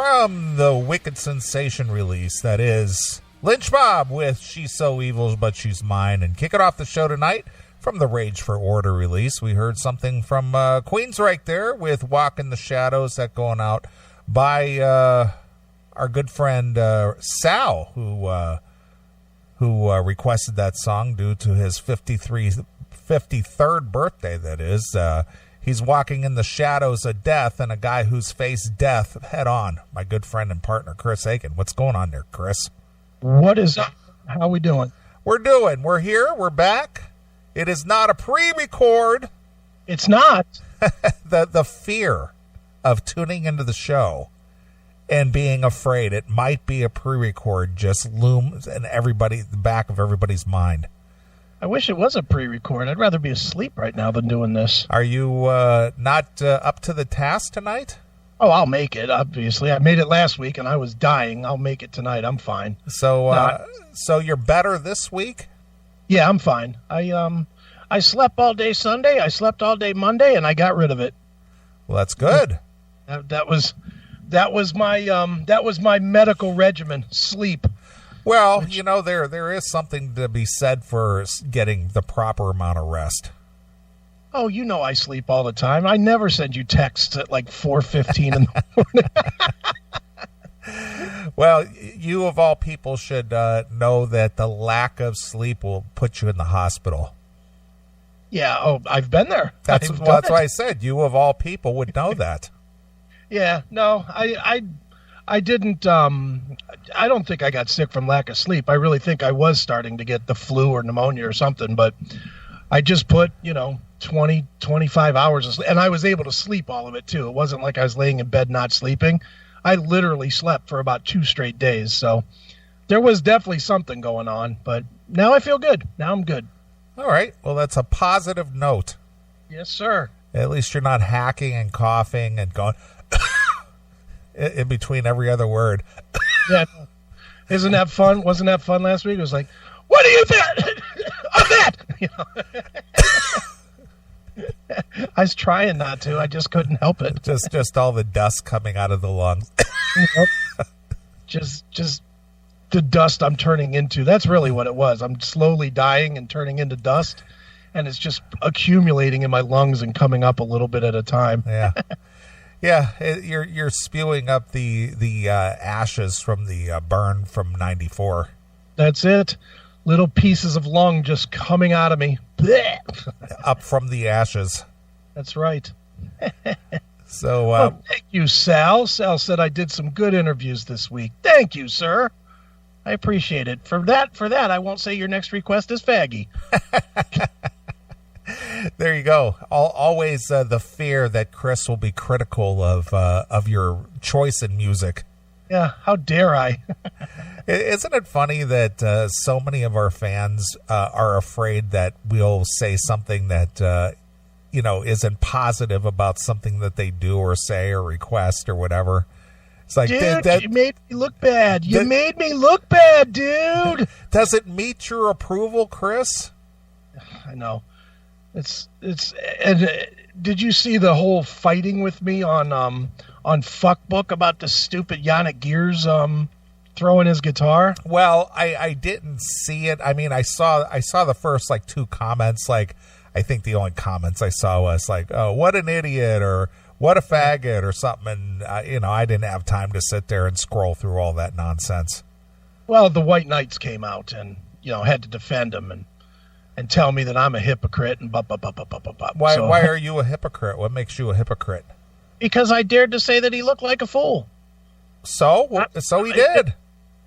from the wicked sensation release that is Lynch Mob with She's So Evil But She's Mine. And kicking off the show tonight from the Rage for Order release, we heard something from Queensryche there with Walk in the Shadows, that going out by our good friend Sal, who requested that song due to his 53rd birthday, that is. He's walking in the shadows of death, and a guy who's faced death head on. My good friend and partner, Chris Aiken. What's going on there, Chris? What is up? How we doing? We're here. We're back. It is not a pre-record. It's not. The fear of tuning into the show and being afraid it might be a pre-record just looms in the back of everybody's mind. I wish it was a pre-record. I'd rather be asleep right now than doing this. Are you not up to the task tonight? Oh, I'll make it, obviously. I made it last week, and I was dying. I'll make it tonight. I'm fine. So you're better this week? Yeah, I'm fine. I slept all day Sunday. I slept all day Monday, and I got rid of it. Well, that's good. That was my medical regimen, sleep. Well, you know, there is something to be said for getting the proper amount of rest. Oh, you know I sleep all the time. I never send you texts at like 4:15 in the morning. Well, you of all people should know that the lack of sleep will put you in the hospital. Yeah, I've been there. That's why I said you of all people would know that. Yeah, no, I didn't. I don't think I got sick from lack of sleep. I really think I was starting to get the flu or pneumonia or something, but I just put, 20, 25 hours of sleep, and I was able to sleep all of it too. It wasn't like I was laying in bed not sleeping. I literally slept for about 2 straight days. So there was definitely something going on, but now I feel good. Now I'm good. All right. Well, that's a positive note. Yes, sir. At least you're not hacking and coughing and going in between every other word. Yeah. Isn't that fun? Wasn't that fun last week? It was like, what do you think of that? I was trying not to. I just couldn't help it. Just all the dust coming out of the lungs. Nope. Just the dust I'm turning into. That's really what it was. I'm slowly dying and turning into dust, and it's just accumulating in my lungs and coming up a little bit at a time. Yeah. Yeah, you're spewing up the ashes from the burn from 94. That's it. Little pieces of lung just coming out of me. Up from the ashes. That's right. So, thank you, Sal. Sal said I did some good interviews this week. Thank you, sir. I appreciate it. For that, I won't say your next request is faggy. There you go. Always the fear that Chris will be critical of your choice in music. Yeah, how dare I? Isn't it funny that so many of our fans are afraid that we'll say something that isn't positive about something that they do or say or request or whatever? It's like, dude, you made me look bad. You made me look bad, dude. Does it meet your approval, Chris? I know. It's and did you see the whole fighting with me on Fuckbook about the stupid Yannick Gears throwing his guitar? Well, I didn't see it. I mean, I saw the first 2 comments. I think the only comments I saw was "Oh, what an idiot" or "What a faggot" or something. And I didn't have time to sit there and scroll through all that nonsense. Well, the White Knights came out and had to defend him and tell me that I'm a hypocrite and Why are you a hypocrite? What makes you a hypocrite? Because I dared to say that he looked like a fool. So he did.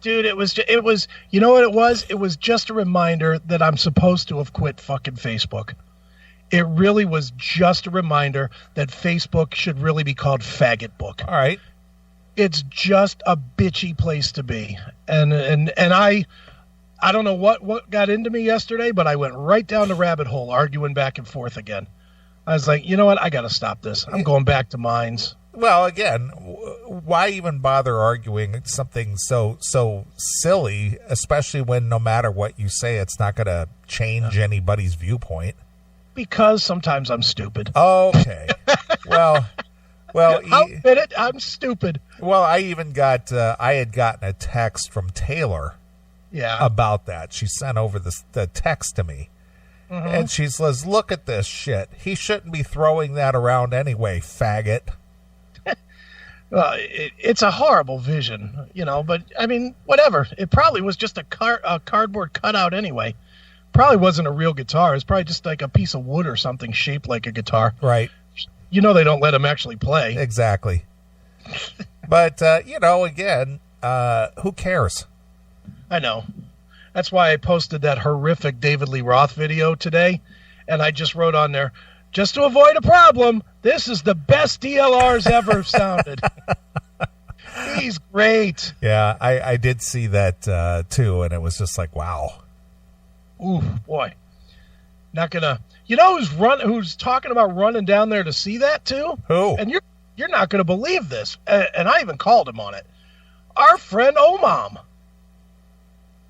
Dude, it was you know what it was? It was just a reminder that I'm supposed to have quit fucking Facebook. It really was just a reminder that Facebook should really be called Faggot Book. All right. It's just a bitchy place to be. And I don't know what got into me yesterday, but I went right down the rabbit hole arguing back and forth again. I was like, you know what? I got to stop this. I'm going back to mines. Well, again, why even bother arguing something so silly, especially when no matter what you say, it's not going to change anybody's viewpoint? Because sometimes I'm stupid. Okay. Well, Well, I'll admit it. I'm stupid. Well, I even got I had gotten a text from Taylor about that. She sent over the text to me. And she says, look at this shit. He shouldn't be throwing that around anyway, faggot. Well, it's a horrible vision, but I mean, whatever. It probably was just a cardboard cutout anyway. Probably wasn't a real guitar. It's probably just like a piece of wood or something shaped like a guitar. Right. They don't let him actually play. Exactly. But, again, who cares? I know. That's why I posted that horrific David Lee Roth video today. And I just wrote on there, just to avoid a problem, this is the best DLR's ever sounded. He's great. Yeah, I did see that too, and it was just like, wow. Ooh, boy. Not gonna. Who's talking about running down there to see that too? Who? And you're not gonna believe this. And I even called him on it. Our friend Omam.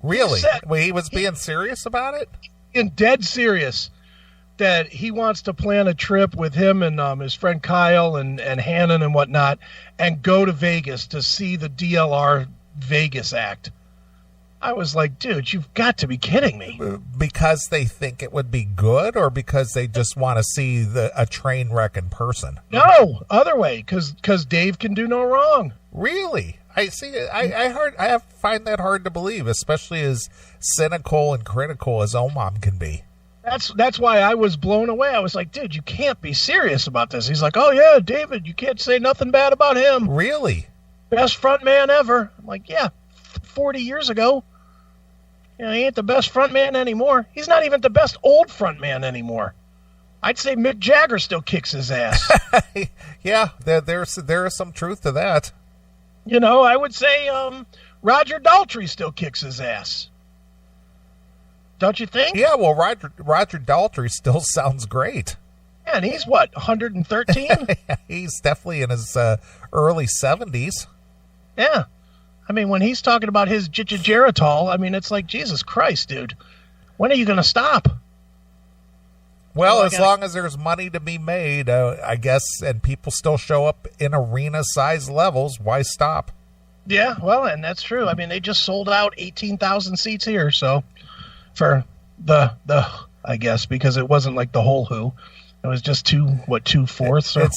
Really? He was being serious about it? Being dead serious. That he wants to plan a trip with him and his friend Kyle and Hannon and whatnot and go to Vegas to see the DLR Vegas act. I was like, dude, you've got to be kidding me. Because they think it would be good or because they just want to see a train wreck in person? No, other way, because Dave can do no wrong. Really? I see. I find that hard to believe, especially as cynical and critical as Omam can be. That's why I was blown away. I was like, dude, you can't be serious about this. He's like, oh, yeah, David, you can't say nothing bad about him. Really? Best front man ever. I'm like, yeah, 40 years ago. He ain't the best front man anymore. He's not even the best old front man anymore. I'd say Mick Jagger still kicks his ass. Yeah, there is some truth to that. I would say Roger Daltrey still kicks his ass. Don't you think? Yeah, well, Roger Daltrey still sounds great. Yeah, and he's what, 113? He's definitely in his early 70s. Yeah. I mean, when he's talking about his Geritol, I mean, it's like, Jesus Christ, dude. When are you going to stop? Well, as long as there's money to be made, I guess, and people still show up in arena-size levels, why stop? Yeah, well, and that's true. I mean, they just sold out 18,000 seats here, so for the I guess, because it wasn't like the whole Who. It was just 2/4 or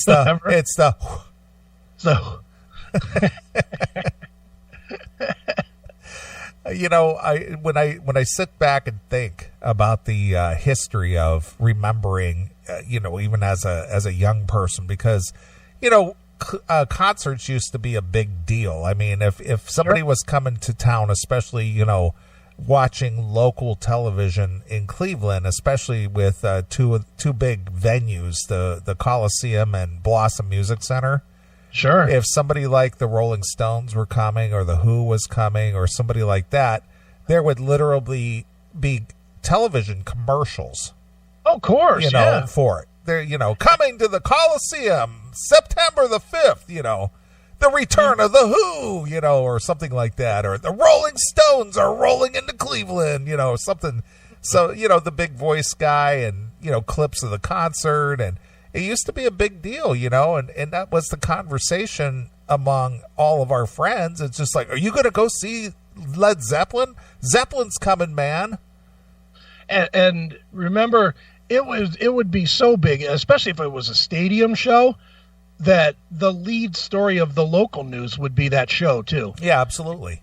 whatever. It's the when I sit back and think about the history of remembering, even as a young person, because concerts used to be a big deal. I mean, if somebody was coming to town, especially watching local television in Cleveland, especially with two big venues, the Coliseum and Blossom Music Center. Sure. If somebody like the Rolling Stones were coming or the Who was coming or somebody like that, there would literally be television commercials. Oh, of course, for it. They're, coming to the Coliseum, September the 5th, the return of the Who, or something like that, or the Rolling Stones are rolling into Cleveland, something. So, the big voice guy and, clips of the concert, and it used to be a big deal, and that was the conversation among all of our friends. It's just like, are you going to go see Led Zeppelin? Zeppelin's coming, man. And remember, it would be so big, especially if it was a stadium show, that the lead story of the local news would be that show too. Yeah, absolutely.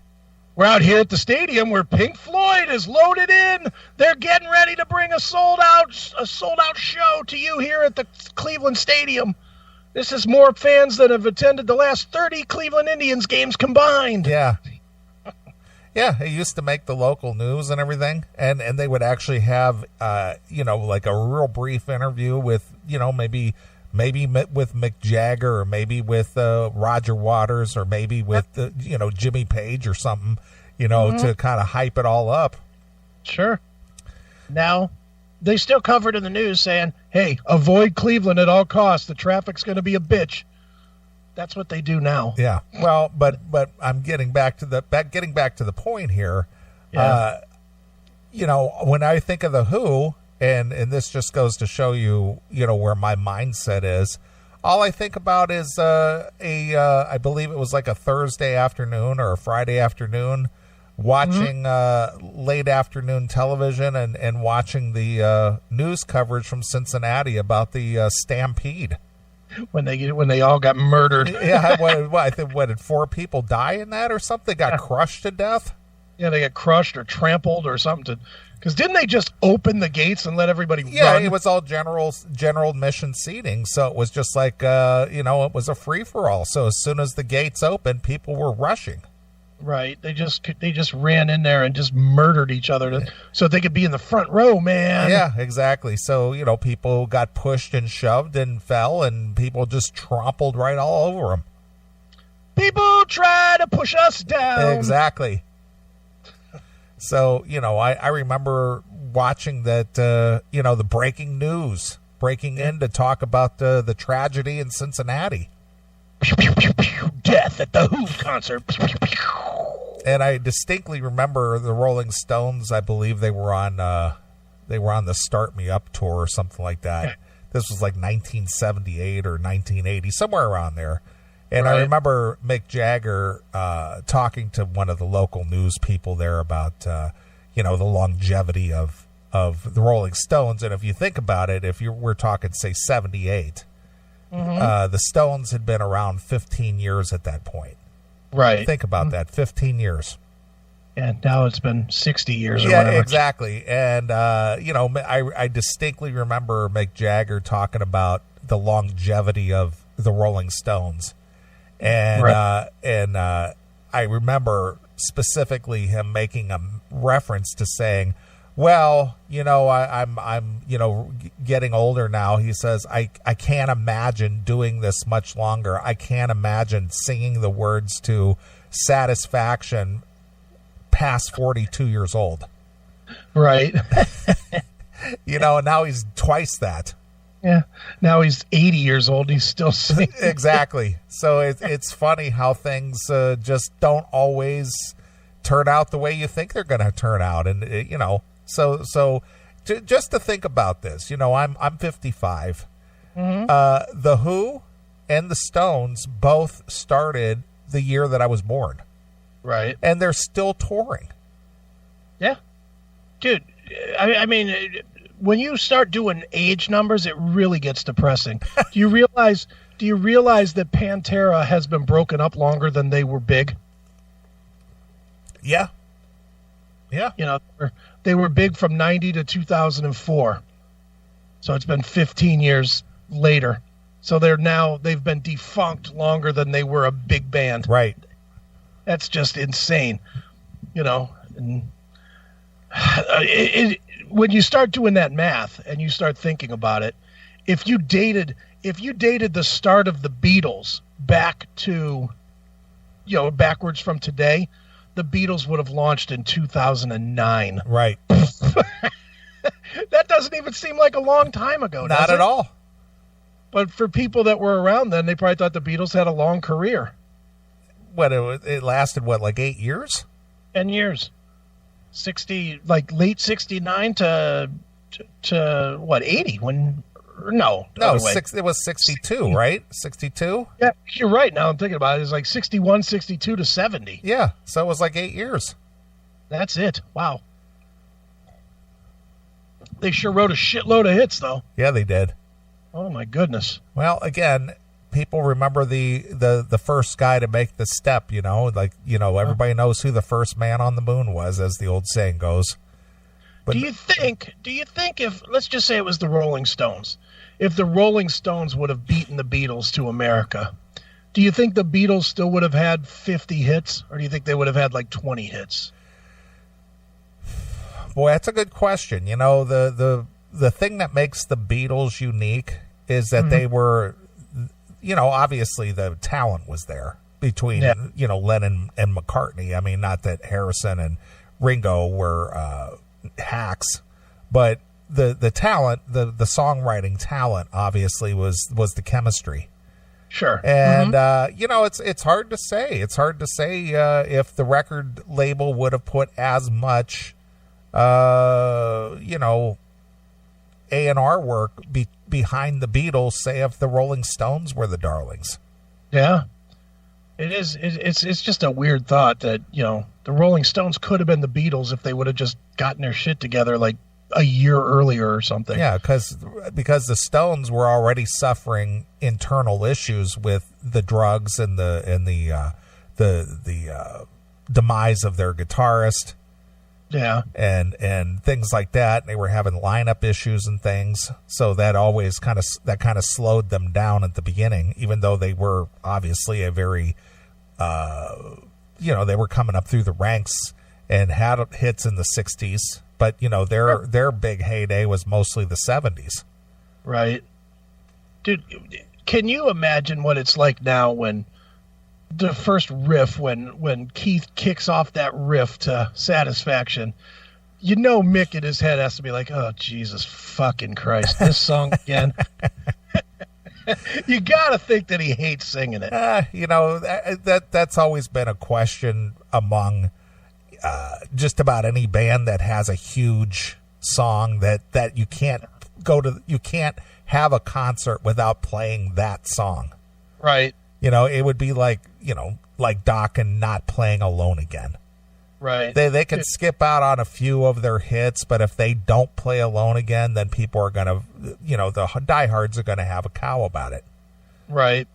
We're out here at the stadium where Pink Floyd is loaded in. They're getting ready to bring a sold out show to you here at the Cleveland Stadium. This is more fans than have attended the last 30 Cleveland Indians games combined. Yeah. Yeah, it used to make the local news and everything, and they would actually have, like a real brief interview with, maybe with Mick Jagger, or maybe with Roger Waters, or maybe with Jimmy Page or something, to kind of hype it all up. Sure. Now, they still covered in the news saying, "Hey, avoid Cleveland at all costs. The traffic's going to be a bitch." That's what they do now. Yeah. Well, but I'm getting back to the point here. Yeah. When I think of the Who, and this just goes to show you, where my mindset is. All I think about is I believe it was like a Thursday afternoon or a Friday afternoon, watching late afternoon television and watching the news coverage from Cincinnati about the stampede. When they all got murdered. Yeah, I think did 4 people die in that or something? Got crushed to death? Yeah, they got crushed or trampled or something. Because didn't they just open the gates and let everybody Yeah, run? it was all general admission seating, so it was just like, it was a free-for-all. So as soon as the gates opened, people were rushing. Right. They just ran in there and just murdered each other so they could be in the front row, man. Yeah, exactly. So, people got pushed and shoved and fell, and people just trampled right all over them. People try to push us down. Exactly. So, I remember watching that, the breaking news, breaking in to talk about the tragedy in Cincinnati. Pew, pew, pew, pew. Death at the Who concert. Pew, pew, pew. And I distinctly remember the Rolling Stones. I believe they were on the Start Me Up tour or something like that. This was like 1978 or 1980, somewhere around there. And right. I remember Mick Jagger talking to one of the local news people there about the longevity of the Rolling Stones. And if you think about it, we're talking say 78, the Stones had been around 15 years at that point. Right. Think about that, 15 years. And now it's been 60 years or whatever. Yeah, exactly. And, I distinctly remember Mick Jagger talking about the longevity of the Rolling Stones. And right. I remember specifically him making a reference to saying, well, I'm getting older now. He says, I can't imagine doing this much longer. I can't imagine singing the words to Satisfaction past 42 years old. Right. Now he's twice that. Yeah. Now he's 80 years old. He's still singing. Exactly. So it's funny how things just don't always turn out the way you think they're going to turn out. And, So just to think about this, I'm 55. The Who and the Stones both started the year that I was born. Right. And they're still touring. Yeah. Dude, I mean, when you start doing age numbers, it really gets depressing. Do you realize that Pantera has been broken up longer than they were big? Yeah. Yeah. They were big from 90 to 2004. So it's been 15 years later. So they've been defunct longer than they were a big band. Right. That's just insane. And when you start doing that math and you start thinking about it, if you dated the start of the Beatles back to, backwards from today, the Beatles would have launched in 2009. Right. That doesn't even seem like a long time ago. Not at all. But for people that were around then, they probably thought the Beatles had a long career. What, it lasted, like 8 years? 10 years. 60, like late 69 to what, 80? No, it was 62, right? 62? Yeah, you're right. Now I'm thinking about it. It's like 61, 62 to 70. Yeah, so it was like 8 years. That's it. Wow. They sure wrote a shitload of hits, though. Yeah, they did. Oh, my goodness. Well, again, people remember the first guy to make the step, everybody knows who the first man on the moon was, as the old saying goes. But do you think if, let's just say it was the Rolling Stones, if the Rolling Stones would have beaten the Beatles to America, do you think the Beatles still would have had 50 hits, or do you think they would have had like 20 hits? Boy, that's a good question. The thing that makes the Beatles unique is that they were, obviously the talent was there between, Lennon and McCartney. I mean, not that Harrison and Ringo were hacks, but the talent, the songwriting talent, obviously was the chemistry. Sure. And it's hard to say. It's hard to say if the record label would have put as much, A&R work behind the Beatles, say if the Rolling Stones were the Darlings. Yeah. It is. It's just a weird thought that, the Rolling Stones could have been the Beatles if they would have just gotten their shit together like a year earlier or something. Yeah, because the Stones were already suffering internal issues with the drugs and the demise of their guitarist. Yeah. And things like that. They were having lineup issues and things. So that always kind of slowed them down at the beginning, even though they were obviously a very, they were coming up through the ranks and had hits in the 60s. But, their big heyday was mostly the 70s. Right. Dude, can you imagine what it's like now when the first riff, when Keith kicks off that riff to Satisfaction, Mick in his head has to be like, oh, Jesus fucking Christ, this song again. You got to think that he hates singing it. That's always been a question among just about any band that has a huge song that you can't have a concert without playing that song. Right. It would be like Doc and not playing Alone Again. Right. They can skip out on a few of their hits, but if they don't play Alone Again, then people are going to, the diehards are going to have a cow about it. Right.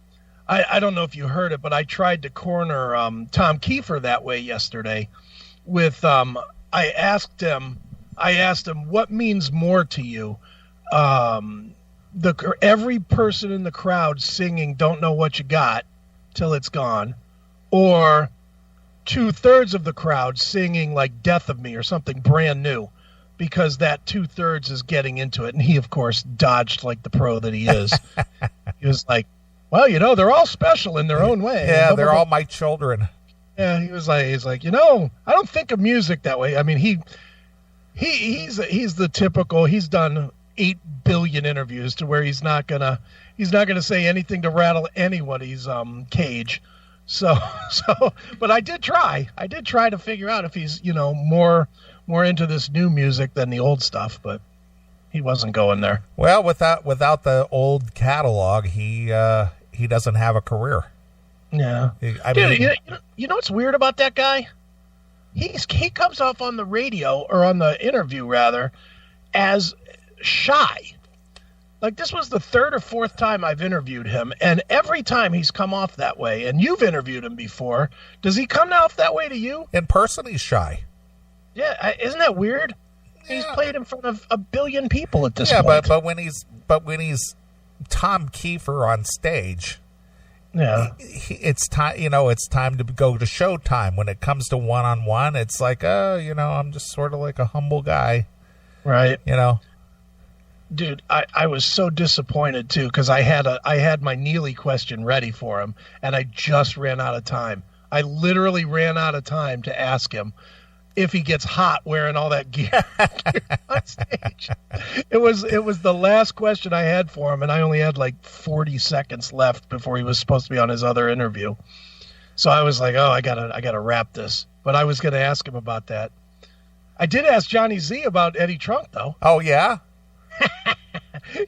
I don't know if you heard it, but I tried to corner Tom Kiefer that way yesterday with, I asked him, what means more to you? Every person in the crowd singing Don't Know What You Got Till It's Gone, or 2/3 of the crowd singing like Death of Me or something brand new, because that 2/3 is getting into it. And he, of course, dodged like the pro that he is. He was like, well, they're all special in their own way. Yeah, they're all my children. Yeah, he's like, I don't think of music that way. I mean, he's the typical, he's done 8 billion interviews to where he's not gonna say anything to rattle anybody's cage. So, but I did try to figure out if he's, more into this new music than the old stuff, but he wasn't going there. Well, without the old catalog, he doesn't have a career. Yeah. Dude, you know what's weird about that guy? He comes off on the radio, or on the interview rather, as shy. Like, this was the 3rd or 4th time I've interviewed him, and every time he's come off that way, and you've interviewed him before, does he come off that way to you? In person, he's shy. Yeah, isn't that weird? Yeah. He's played in front of 1 billion people at this point. Yeah, but when he's Tom Kiefer on stage, yeah, it's time. It's time to go to showtime. When it comes to one-on-one, it's like, I'm just sort of like a humble guy, right? Dude, I was so disappointed too, because I had my Neely question ready for him, and I just ran out of time. I literally ran out of time to ask him if he gets hot wearing all that gear on stage. It was the last question I had for him, and I only had like 40 seconds left before he was supposed to be on his other interview. So I was like, oh, I gotta wrap this. But I was gonna ask him about that. I did ask Johnny Z about Eddie Trunk though. Oh yeah.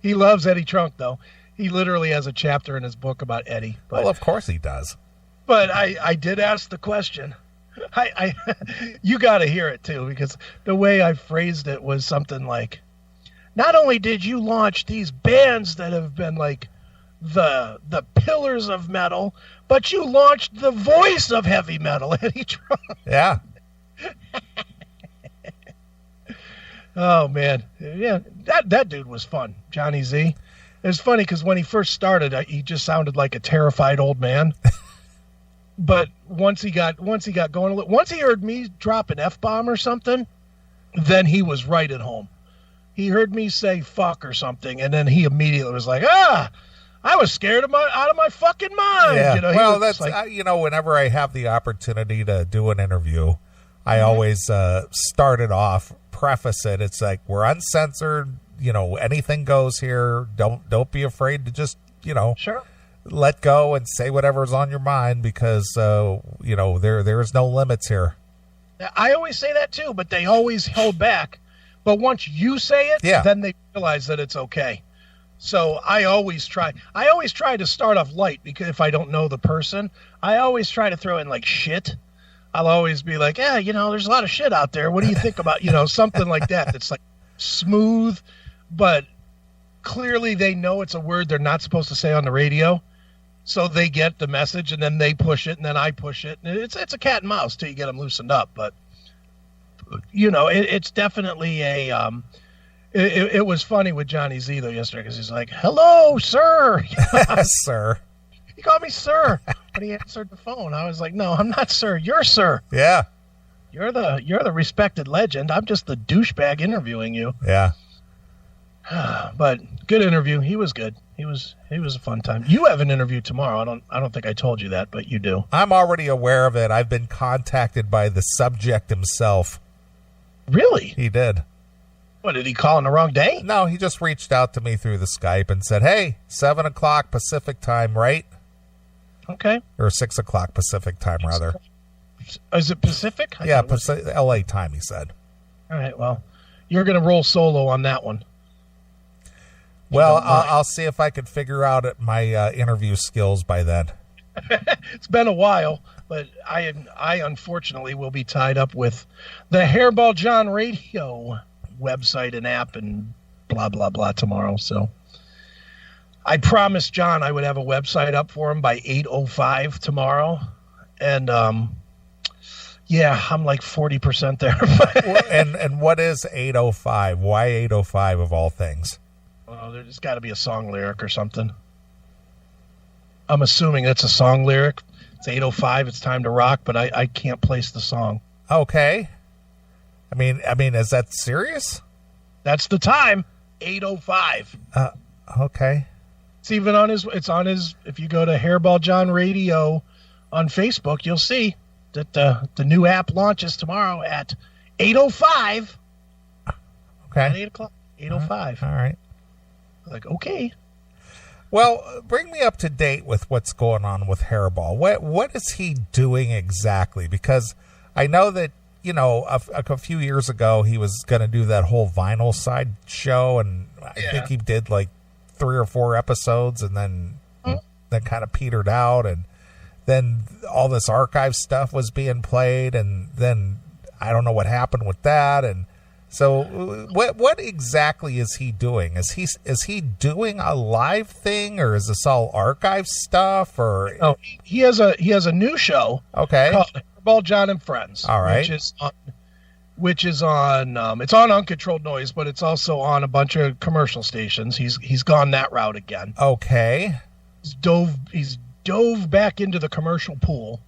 He loves Eddie Trunk, though. He literally has a chapter in his book about Eddie. Well, of course he does. But I did ask the question. You got to hear it, too, because the way I phrased it was something like, not only did you launch these bands that have been like the pillars of metal, but you launched the voice of heavy metal, Eddie Trunk. Yeah. Oh, man. Yeah, that dude was fun, Johnny Z. It was funny because when he first started, he just sounded like a terrified old man. But once he got going, once he heard me drop an F-bomb or something, then he was right at home. He heard me say fuck or something, and then he immediately was like, I was scared out of my fucking mind. Yeah. Well, that's like, whenever I have the opportunity to do an interview, I always start it off, preface it. It's like, we're uncensored. Anything goes here. Don't be afraid to just, sure, let go and say whatever's on your mind, because there is no limits here. I always say that too, but they always hold back But once you say it, Yeah. then they realize that it's okay. So I always try to start off light, because if I don't know the person, I always try to throw in like shit. I'll always be like, yeah, there's a lot of shit out there. What do you think about, something like that? That's like smooth, but clearly they know it's a word they're not supposed to say on the radio. So they get the message, and then they push it, and then I push it. And it's a cat and mouse till you get them loosened up. But, it's definitely a... It was funny with Johnny Z, though, yesterday, because he's like, hello, sir. Sir. He called me sir when he answered the phone. I was like, no, I'm not sir. You're sir. Yeah. You're the respected legend. I'm just the douchebag interviewing you. Yeah. But good interview. He was good. He was a fun time. You have an interview tomorrow. I don't think I told you that, but you do. I'm already aware of it. I've been contacted by the subject himself. Really? He did. What, did he call on the wrong day? No, he just reached out to me through the Skype and said, hey, 7 o'clock Pacific time, right? Okay. Or 6 o'clock Pacific time, rather. Is it Pacific? Yeah, LA time, he said. All right, well, you're going to roll solo on that one. Well, I'll see if I can figure out my interview skills by then. It's been a while, but I unfortunately will be tied up with the Hairball John Radio website and app and blah, blah, blah tomorrow. So I promised John I would have a website up for him by 8:05 tomorrow. And, yeah, I'm like 40% there. And what is 8:05? Why 8:05 of all things? Well, there's got to be a song lyric or something. I'm assuming it's a song lyric. It's 8:05. It's time to rock, but I can't place the song. Okay. I mean, is that serious? That's the time. 8:05. Okay. It's even on his. It's on his. If you go to Hairball John Radio on Facebook, you'll see that the new app launches tomorrow at 8:05. Okay. At 8 o'clock. 8:05. All right. Like, okay. Well, bring me up to date with what's going on with Hairball. What is he doing exactly? Because I know that, a few years ago he was going to do that whole vinyl side show, and I think he did like 3 or 4 episodes, and then kind of petered out, and then all this archive stuff was being played, and then I don't know what happened with that. And so what exactly is he doing? Is he doing a live thing, or is this all archive stuff? Or no, he has a new show. Okay. Called Hairball John and Friends. All right. Which is on it's on Uncontrolled Noise, but it's also on a bunch of commercial stations. He's gone that route again. Okay. He's dove back into the commercial pool,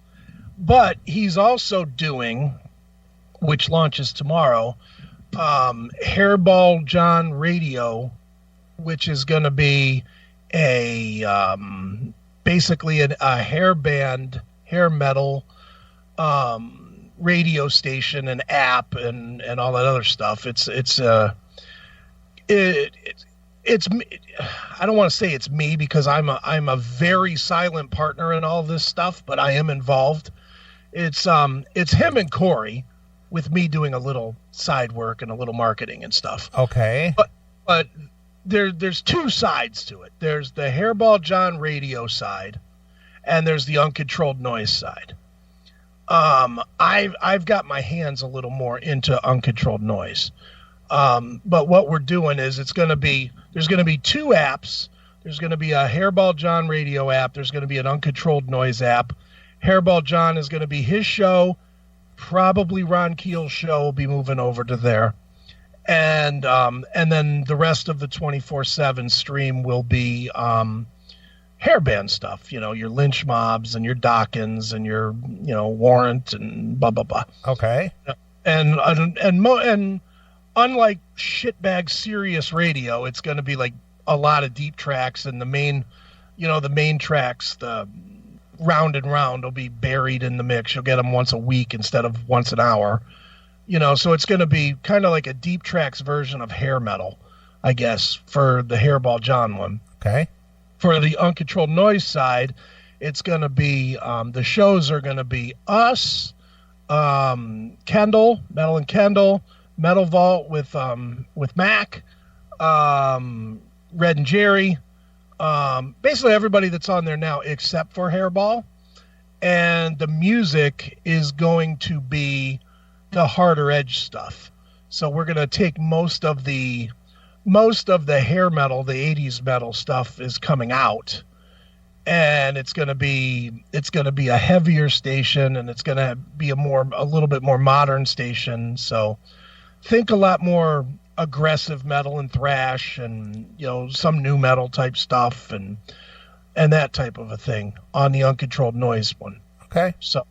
but he's also doing, which launches tomorrow, Hairball John Radio, which is going to be a basically a hair band, hair metal radio station and app and all that other stuff. It's I don't want to say it's me, because I'm a very silent partner in all this stuff, but I am involved. It's him and Corey, with me doing a little side work and a little marketing and stuff. Okay. But there's 2 sides to it. There's the Hairball John Radio side, and there's the Uncontrolled Noise side. I've got my hands a little more into Uncontrolled Noise. But what we're doing is there's going to be 2 apps. There's going to be a Hairball John Radio app. There's going to be an Uncontrolled Noise app. Hairball John is going to be his show. Probably Ron Keel's show will be moving over to there. And then the rest of the 24/7 stream will be hairband stuff, your lynch mobs and your Dawkins and your, Warrant and blah, blah, blah. Okay. And unlike shitbag serious radio, it's going to be like a lot of deep tracks, and the main tracks, the Round and Round, will be buried in the mix. You'll get them once a week instead of once an hour, so it's going to be kind of like a deep tracks version of hair metal, I guess, for the Hairball John one. Okay. For the Uncontrolled Noise side, it's going to be, the shows are going to be us, Kendall, Metal and Kendall, Metal Vault with Mac, Red and Jerry, basically everybody that's on there now except for Hairball. And the music is going to be the harder edge stuff. So we're going to take most of the hair metal, the 80s metal stuff is coming out. And it's going to be a heavier station, and it's going to be a little bit more modern station. So think a lot more aggressive metal and thrash, and some new metal type stuff and that type of a thing on the Uncontrolled Noise one. Okay. So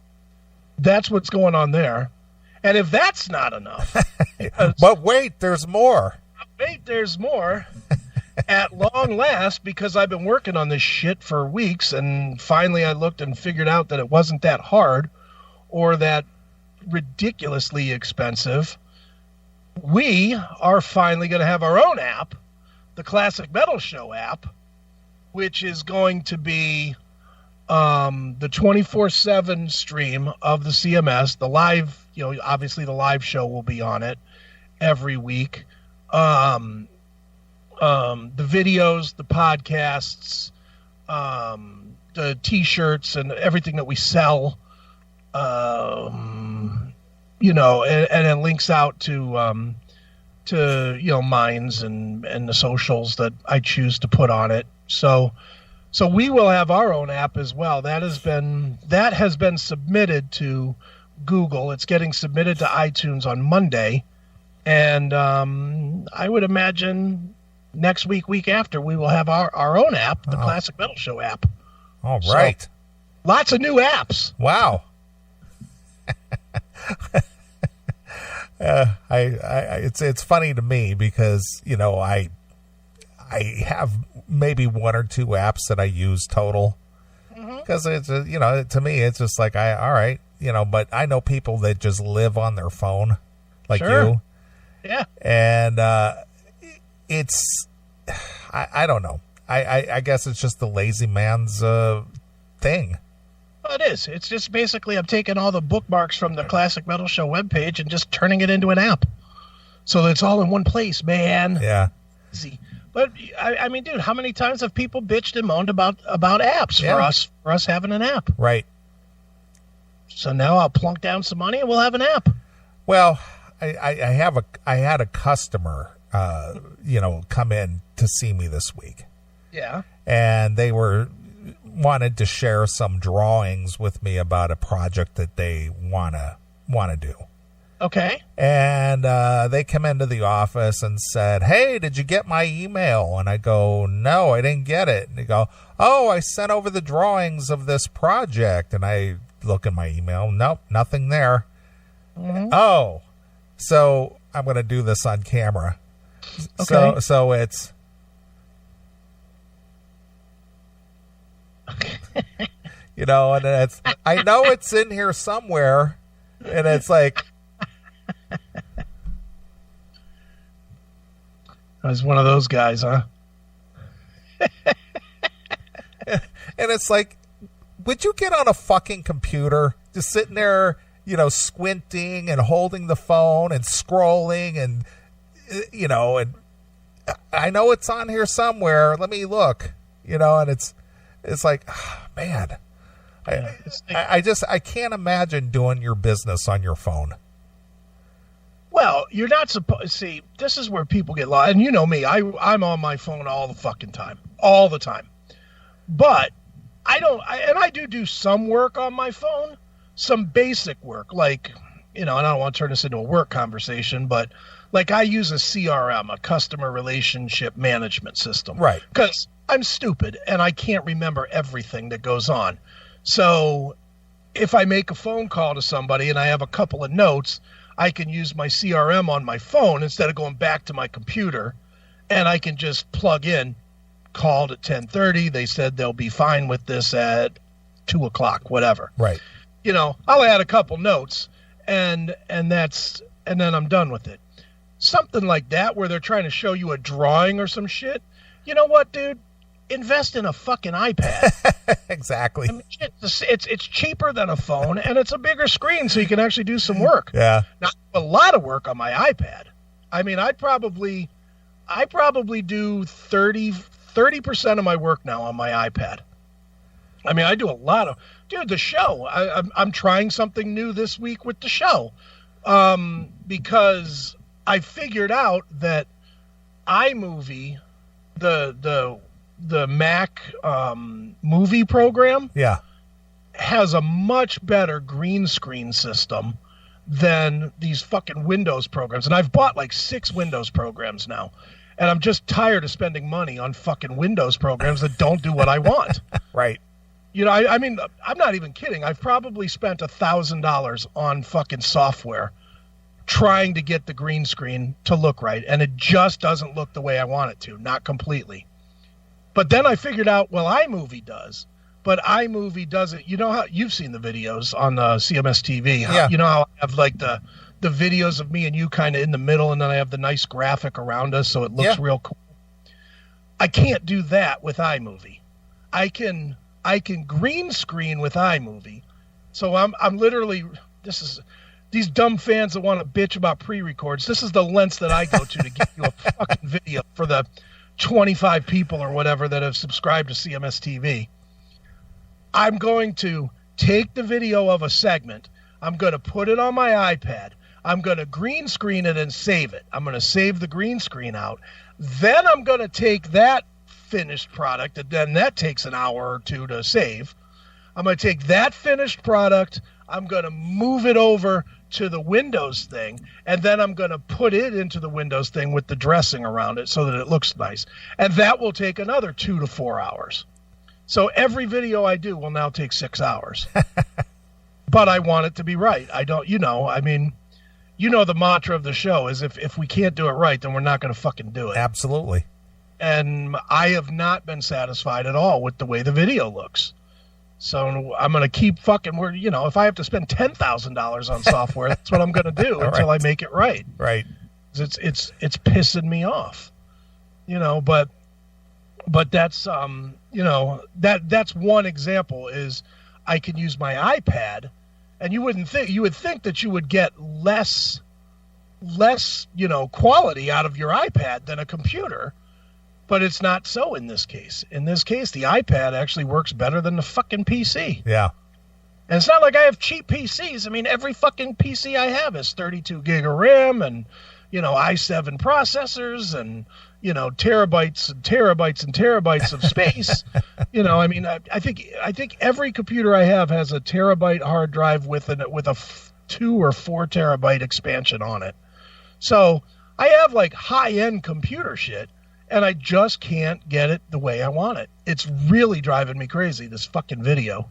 that's what's going on there. And if that's not enough, but wait, there's more. At long last, because I've been working on this shit for weeks, and finally I looked and figured out that it wasn't that hard or that ridiculously expensive. We are finally going to have our own app, the Classic Metal Show app, which is going to be the 24/7 stream of the CMS. The live, obviously the live show will be on it every week. The videos, the podcasts, the T-shirts, and everything that we sell, and it links out to mines and the socials that I choose to put on it. So we will have our own app as well. That has been submitted to Google. It's getting submitted to iTunes on Monday, and I would imagine next week after, we will have our own app, the Classic Metal Show app. All right. So, lots of new apps. Wow. It's funny to me because, I have maybe one or two apps that I use total. Because it's, to me, it's just like, all right, but I know people that just live on their phone like you. Yeah. And, it's, I don't know. I guess it's just the lazy man's thing. Well, it is. It's just basically I'm taking all the bookmarks from the Classic Metal Show webpage and just turning it into an app. So it's all in one place, man. Yeah. Easy. But I mean, dude, how many times have people bitched and moaned about apps for us having an app? Right. So now I'll plunk down some money and we'll have an app. Well, I had a customer come in to see me this week. Yeah. And they wanted to share some drawings with me about a project that they want to do. Okay. And they come into the office and said, "Hey, did you get my email?" And I go, "No, I didn't get it." And they go, "Oh, I sent over the drawings of this project." And I look in my email. Nope, nothing there. Mm-hmm. Oh, so I'm going to do this on camera. Okay. So it's and it's, I know it's in here somewhere, and it's like I was one of those guys, huh? And it's like, would you get on a fucking computer, just sitting there, squinting and holding the phone and scrolling and and I know it's on here somewhere. Let me look, and it's like, oh, man, I can't imagine doing your business on your phone. Well, you're not supposed. See, this is where people get lost, and you know me. I'm on my phone all the fucking time, all the time. But I do some work on my phone, some basic work, like and I don't want to turn this into a work conversation, but like I use a CRM, a customer relationship management system, right? Because I'm stupid and I can't remember everything that goes on. So if I make a phone call to somebody and I have a couple of notes, I can use my CRM on my phone instead of going back to my computer, and I can just plug in, called at 10:30. They said they'll be fine with this at 2:00, whatever. Right. I'll add a couple notes and then I'm done with it. Something like that where they're trying to show you a drawing or some shit. You know what, dude? invest in a fucking iPad. Exactly. I mean, it's cheaper than a phone, and it's a bigger screen, so you can actually do some work. Yeah. Now, a lot of work on my iPad. I mean, I probably do 30% of my work now on my iPad. I mean, I do a lot of, dude, the show. I'm trying something new this week with the show, because I figured out that iMovie, the Mac movie program, yeah, has a much better green screen system than these fucking Windows programs. And I've bought like 6 Windows programs now. And I'm just tired of spending money on fucking Windows programs that don't do what I want. Right. You know, I mean, I'm not even kidding. I've probably spent $1,000 on fucking software trying to get the green screen to look right. And it just doesn't look the way I want it to. Not completely. But then I figured out, well, iMovie does. But iMovie doesn't. You know how you've seen the videos on the CMS TV. Yeah. You know how I have like the videos of me and you kind of in the middle, and then I have the nice graphic around us, so it looks real cool. I can't do that with iMovie. I can green screen with iMovie. So I'm literally, these dumb fans that want to bitch about pre-records. This is the lengths that I go to get you a fucking video for the 25 people or whatever that have subscribed to CMS TV. I'm going to take the video of a segment. I'm going to put it on my iPad. I'm going to green screen it and save it. I'm going to save the green screen out. Then I'm going to take that finished product, and then that takes an hour or 2 to save. I'm going to take that finished product. I'm going to move it over to the Windows thing, and then I'm going to put it into the Windows thing with the dressing around it so that it looks nice. And that will take another 2 to 4 hours. So every video I do will now take 6 hours. But I want it to be right. I don't, I mean, the mantra of the show is if we can't do it right, then we're not going to fucking do it. Absolutely. And I have not been satisfied at all with the way the video looks. So I'm going to keep fucking, if I have to spend $10,000 on software, that's what I'm going to do until I make it right. Right. It's pissing me off, but that's, that's one example is I can use my iPad, and you would think that you would get less, quality out of your iPad than a computer, but it's not so in this case. In this case, the iPad actually works better than the fucking PC. Yeah. And it's not like I have cheap PCs. I mean, every fucking PC I have is 32 gig of RAM and, i7 processors and, terabytes and terabytes and terabytes of space. I mean, I think every computer I have has a terabyte hard drive with a 2 or 4 terabyte expansion on it. So I have like high-end computer shit, and I just can't get it the way I want it. It's really driving me crazy, this fucking video.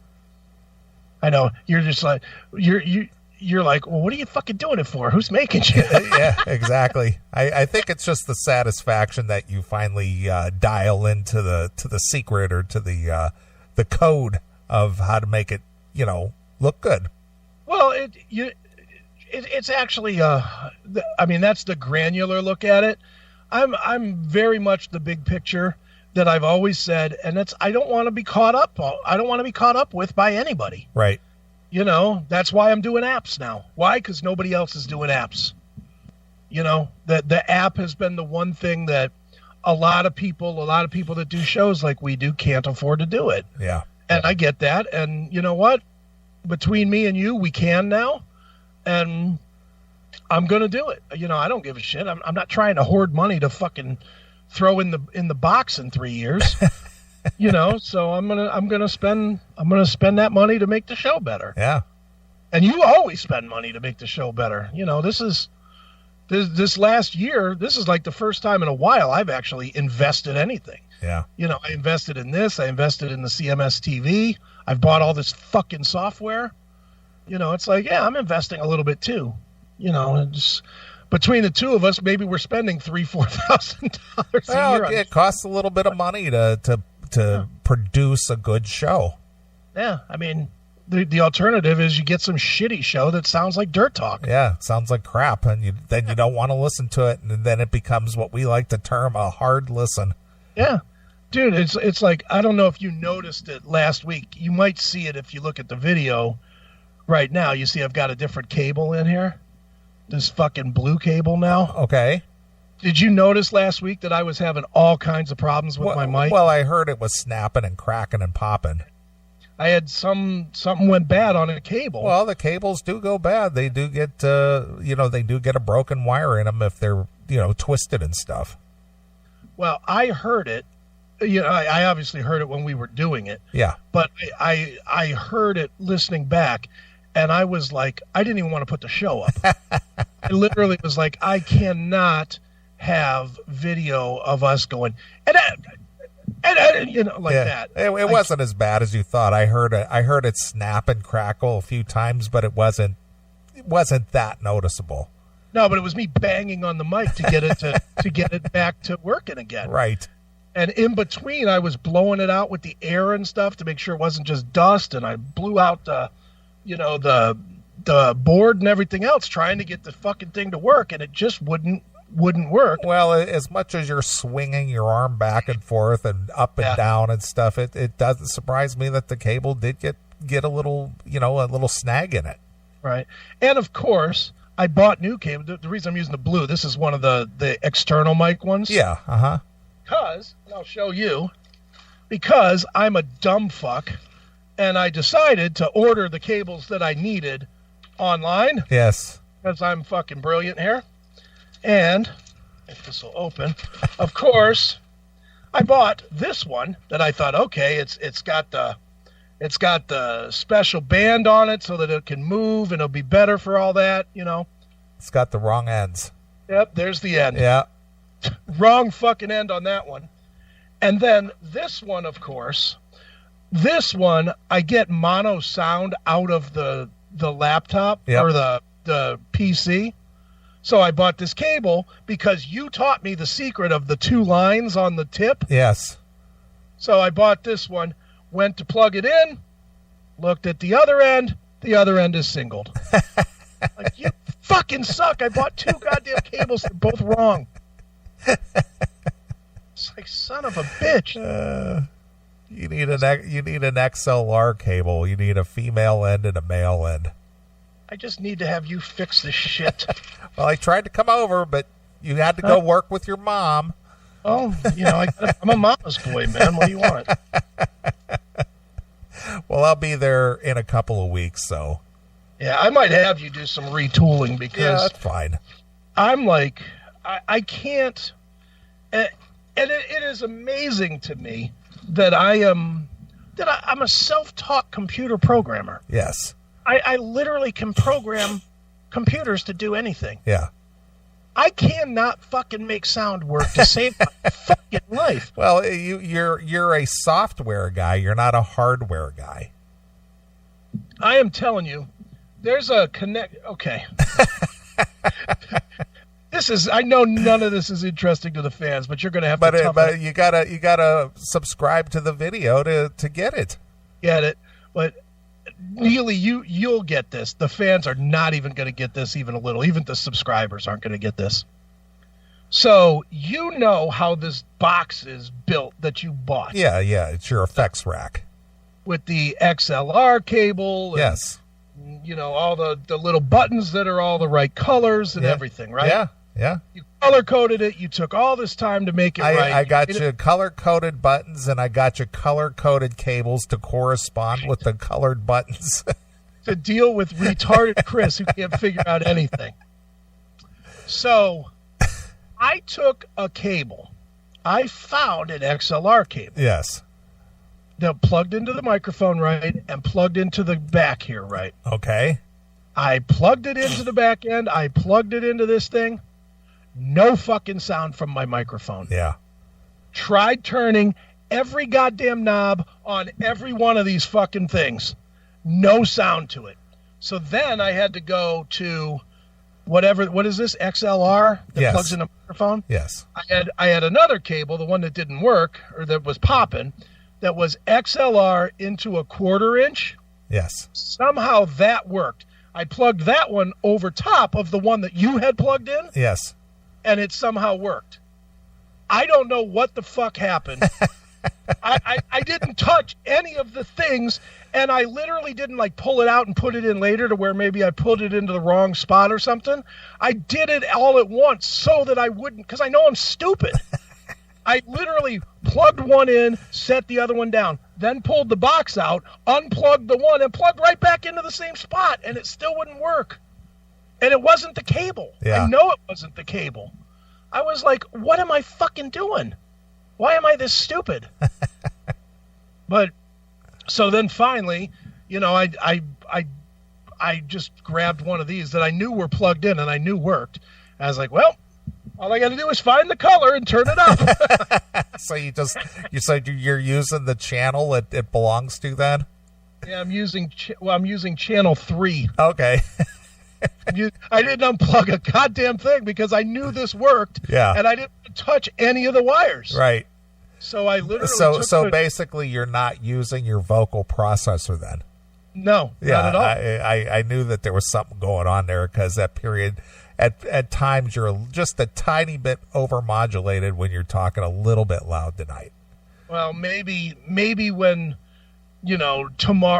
I know you're just like you're like, well, what are you fucking doing it for? Who's making shit? Yeah, exactly. I think it's just the satisfaction that you finally dial into the secret or to the code of how to make it, look good. Well, it's actually I mean, that's the granular look at it. I'm very much the big picture that I've always said, and that's I don't want to be caught up with by anybody. Right. That's why I'm doing apps now. Why? Because nobody else is doing apps. The app has been the one thing that a lot of people that do shows like we do can't afford to do it. Yeah. And I get that. And you know what? Between me and you, we can now. And I'm going to do it. I don't give a shit. I'm not trying to hoard money to fucking throw in the box in 3 years. So I'm gonna spend that money to make the show better. Yeah. And you always spend money to make the show better. This last year, this is like the first time in a while I've actually invested anything. Yeah. I invested in this. I invested in the CMS TV. I've bought all this fucking software. It's like, yeah, I'm investing a little bit too. It's between the two of us, maybe we're spending $3,000-$4,000 a year. It costs a little bit of money to produce a good show. Yeah, I mean, the alternative is you get some shitty show that sounds like dirt talk. Yeah, it sounds like crap, and then you don't want to listen to it, and then it becomes what we like to term a hard listen. Yeah, Dude, it's like, I don't know if you noticed it last week. You might see it if you look at the video right now. You see I've got a different cable in here. This fucking blue cable now. Okay. Did you notice last week that I was having all kinds of problems with my mic? Well, I heard it was snapping and cracking and popping. I had something went bad on a cable. Well, the cables do go bad. They do get, they do get a broken wire in them if they're, twisted and stuff. Well, I heard it. I obviously heard it when we were doing it. Yeah. But I heard it listening back, and I was like, I didn't even want to put the show up. I literally was like, I cannot have video of us going, and that. It wasn't as bad as you thought. I heard it snap and crackle a few times, but it wasn't that noticeable. No, but it was me banging on the mic to get it to get it back to working again. Right. And in between, I was blowing it out with the air and stuff to make sure it wasn't just dust. And I blew out the board and everything else, trying to get the fucking thing to work, and it just wouldn't work. Well, as much as you're swinging your arm back and forth and up and down and stuff, it doesn't surprise me that the cable did get a little snag in it. Right. And of course, I bought new cable. The reason I'm using the blue, this is one of the external mic ones. Yeah. Uh-huh. Because, and I'll show you, because I'm a dumb fuck, and I decided to order the cables that I needed online. Yes. Because I'm fucking brilliant here. And, if this will open, of course, I bought this one that I thought, okay, it's got the special band on it so that it can move and it'll be better for all that, It's got the wrong ends. Yep, there's the end. Yeah. Wrong fucking end on that one. And then this one, of course, I get mono sound out of the laptop or the PC. So I bought this cable because you taught me the secret of the 2 lines on the tip. Yes. So I bought this one, went to plug it in, looked at the other end is singled. Like, you fucking suck. I bought 2 goddamn cables, they're both wrong. It's like, son of a bitch. You need an XLR cable. You need a female end and a male end. I just need to have you fix this shit. Well, I tried to come over, but you had to go work with your mom. Oh, I'm a mama's boy, man. What do you want? Well, I'll be there in a couple of weeks, so. Yeah, I might have you do some retooling because that's fine. I'm like, I can't, and it is amazing to me that I'm a self-taught computer programmer. Yes. I literally can program computers to do anything. Yeah. I cannot fucking make sound work to save my fucking life. Well, you're a software guy. You're not a hardware guy. I am telling you, there's a connect. Okay. I know none of this is interesting to the fans, but you're going to have to. But you gotta subscribe to the video to get it. Get it, but Neely, you'll get this. The fans are not even going to get this even a little. Even the subscribers aren't going to get this. So you know how this box is built that you bought. Yeah, it's your effects rack with the XLR cable. And, yes. All the little buttons that are all the right colors and everything, right? Yeah. You color-coded it. You took all this time to make it right. I got you color-coded buttons, and I got you color-coded cables to correspond with the colored buttons. To deal with retarded Chris who can't figure out anything. So I took a cable. I found an XLR cable. Yes. That plugged into the microphone right and plugged into the back here right. Okay. I plugged it into the back end. I plugged it into this thing. No fucking sound from my microphone. Yeah. Tried turning every goddamn knob on every one of these fucking things. No sound to it. So then I had to go to what is this, XLR that plugs in a microphone? Yes. I had another cable, the one that didn't work or that was popping, that was XLR into a 1/4 inch. Yes. Somehow that worked. I plugged that one over top of the one that you had plugged in. Yes. And it somehow worked. I don't know what the fuck happened, I didn't touch any of the things, and I literally didn't like pull it out and put it in later to where maybe I put it into the wrong spot or something. I did it all at once so that I wouldn't, because I know I'm stupid. I literally plugged one in, set the other one down, then pulled the box out, unplugged the one, and plugged right back into the same spot, and it still wouldn't work. And it wasn't the cable. Yeah. I know it wasn't the cable. I was like, what am I fucking doing? Why am I this stupid? But so then finally, you know, I just grabbed one of these that I knew were plugged in and I knew worked. I was like, well, all I got to do is find the color and turn it up. So you said you're using the channel it belongs to then? Yeah, I'm using channel 3. Okay. I didn't unplug a goddamn thing because I knew this worked. Yeah. And I didn't touch any of the wires. Right. So I literally So basically you're not using your vocal processor then? No, not at all. I knew that there was something going on there because that period, at times you're just a tiny bit overmodulated when you're talking a little bit loud tonight. Well, maybe when, you know,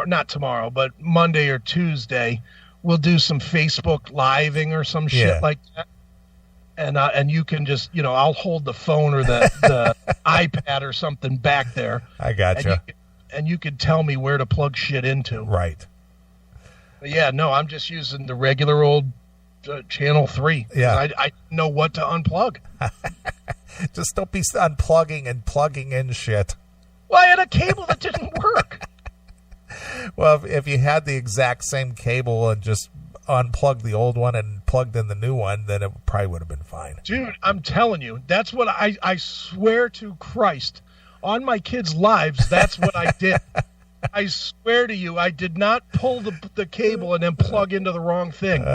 not tomorrow, but Monday or Tuesday, we'll do some Facebook living or some shit like that. And you can just, you know, I'll hold the phone or the iPad or something back there. I gotcha. And you could tell me where to plug shit into. Right. But yeah, no, I'm just using the regular old channel 3. Yeah. I know what to unplug. Just don't be unplugging and plugging in shit. Well, I had a cable that didn't work. Well, if you had the exact same cable and just unplugged the old one and plugged in the new one, then it probably would have been fine. Dude, I'm telling you, that's what I swear to Christ. On my kids' lives, that's what I did. I swear to you, I did not pull the cable and then plug into the wrong thing.